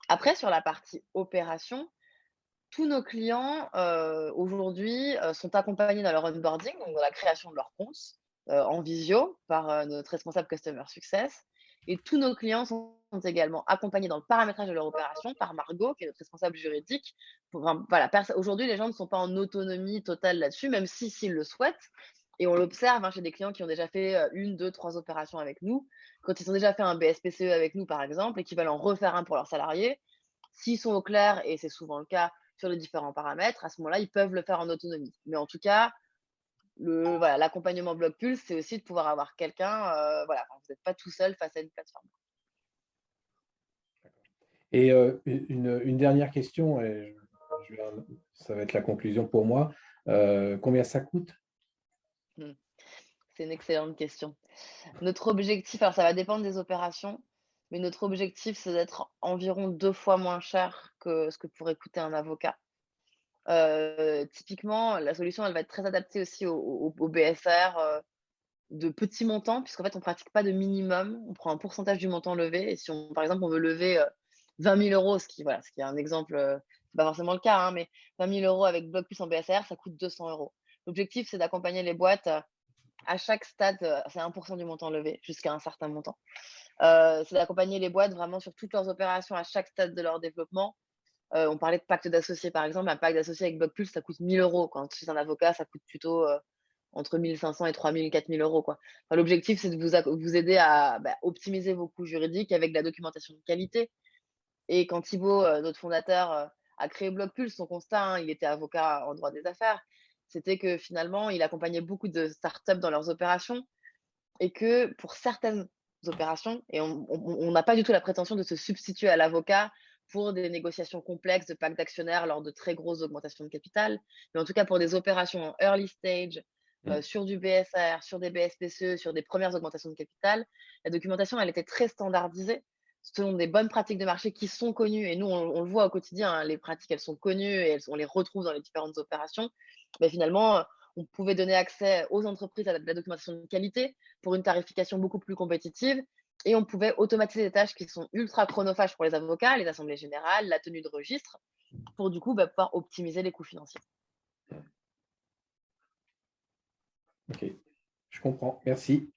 Après, sur la partie opération, tous nos clients, aujourd'hui, sont accompagnés dans leur onboarding, donc dans la création de leur compte, en visio par, notre responsable customer success et tous nos clients sont également accompagnés dans le paramétrage de leur opération par Margot, qui est notre responsable juridique. Pour voilà, aujourd'hui, les gens ne sont pas en autonomie totale là-dessus, même si s'ils le souhaitent et on l'observe, hein, chez des clients qui ont déjà fait, 1, 2, 3 opérations avec nous. Quand ils ont déjà fait un BSPCE avec nous, par exemple, et qu'ils veulent en refaire un pour leurs salariés, s'ils sont au clair, et c'est souvent le cas, sur les différents paramètres, à ce moment-là, ils peuvent le faire en autonomie. Mais en tout cas, voilà, l'accompagnement Bloc Pulse, c'est aussi de pouvoir avoir quelqu'un, voilà, enfin, vous n'êtes pas tout seul face à une plateforme. Et une dernière question, et ça va être la conclusion pour moi. Combien ça coûte? Mmh. C'est une excellente question. Notre objectif, alors ça va dépendre des opérations, mais notre objectif, c'est d'être environ 2 fois moins cher que ce que pourrait coûter un avocat. Typiquement, la solution, elle va être très adaptée aussi au BSR, de petits montants, puisqu'en fait, on pratique pas de minimum. On prend un pourcentage du montant levé et si on par exemple, on veut lever, 20 000 €, ce qui est un exemple, c'est pas forcément le cas, hein, mais 20 000 € avec Bloc Plus en BSR, ça coûte 200 €. L'objectif, c'est d'accompagner les boîtes, à chaque stade, c'est 1 du montant levé jusqu'à un certain montant. C'est d'accompagner les boîtes vraiment sur toutes leurs opérations à chaque stade de leur développement. On parlait de pacte d'associés, par exemple. Un pacte d'associés avec Bloc Plus, ça coûte 1 000 €. Quand c'est un avocat, ça coûte plutôt, entre 1 500 et 3 000, 4 000 € quoi. Enfin, l'objectif, c'est de vous aider à, optimiser vos coûts juridiques avec de la documentation de qualité. Et quand Thibaut, notre fondateur, a créé Bloc Plus, son constat, hein, il était avocat en droit des affaires, c'était que finalement, il accompagnait beaucoup de startups dans leurs opérations et que pour certaines opérations, et on n'a pas du tout la prétention de se substituer à l'avocat pour des négociations complexes de pacte d'actionnaires lors de très grosses augmentations de capital, mais en tout cas pour des opérations en early stage, sur du BSR, sur des BSPCE, sur des premières augmentations de capital, la documentation, elle était très standardisée selon des bonnes pratiques de marché qui sont connues et nous, on le voit au quotidien, hein, les pratiques, elles sont connues et on les retrouve dans les différentes opérations. Mais finalement, on pouvait donner accès aux entreprises à de la documentation de qualité pour une tarification beaucoup plus compétitive Et on pouvait automatiser des tâches qui sont ultra chronophages pour les avocats, les assemblées générales, la tenue de registre, pour du coup pouvoir optimiser les coûts financiers. Ok, je comprends. Merci.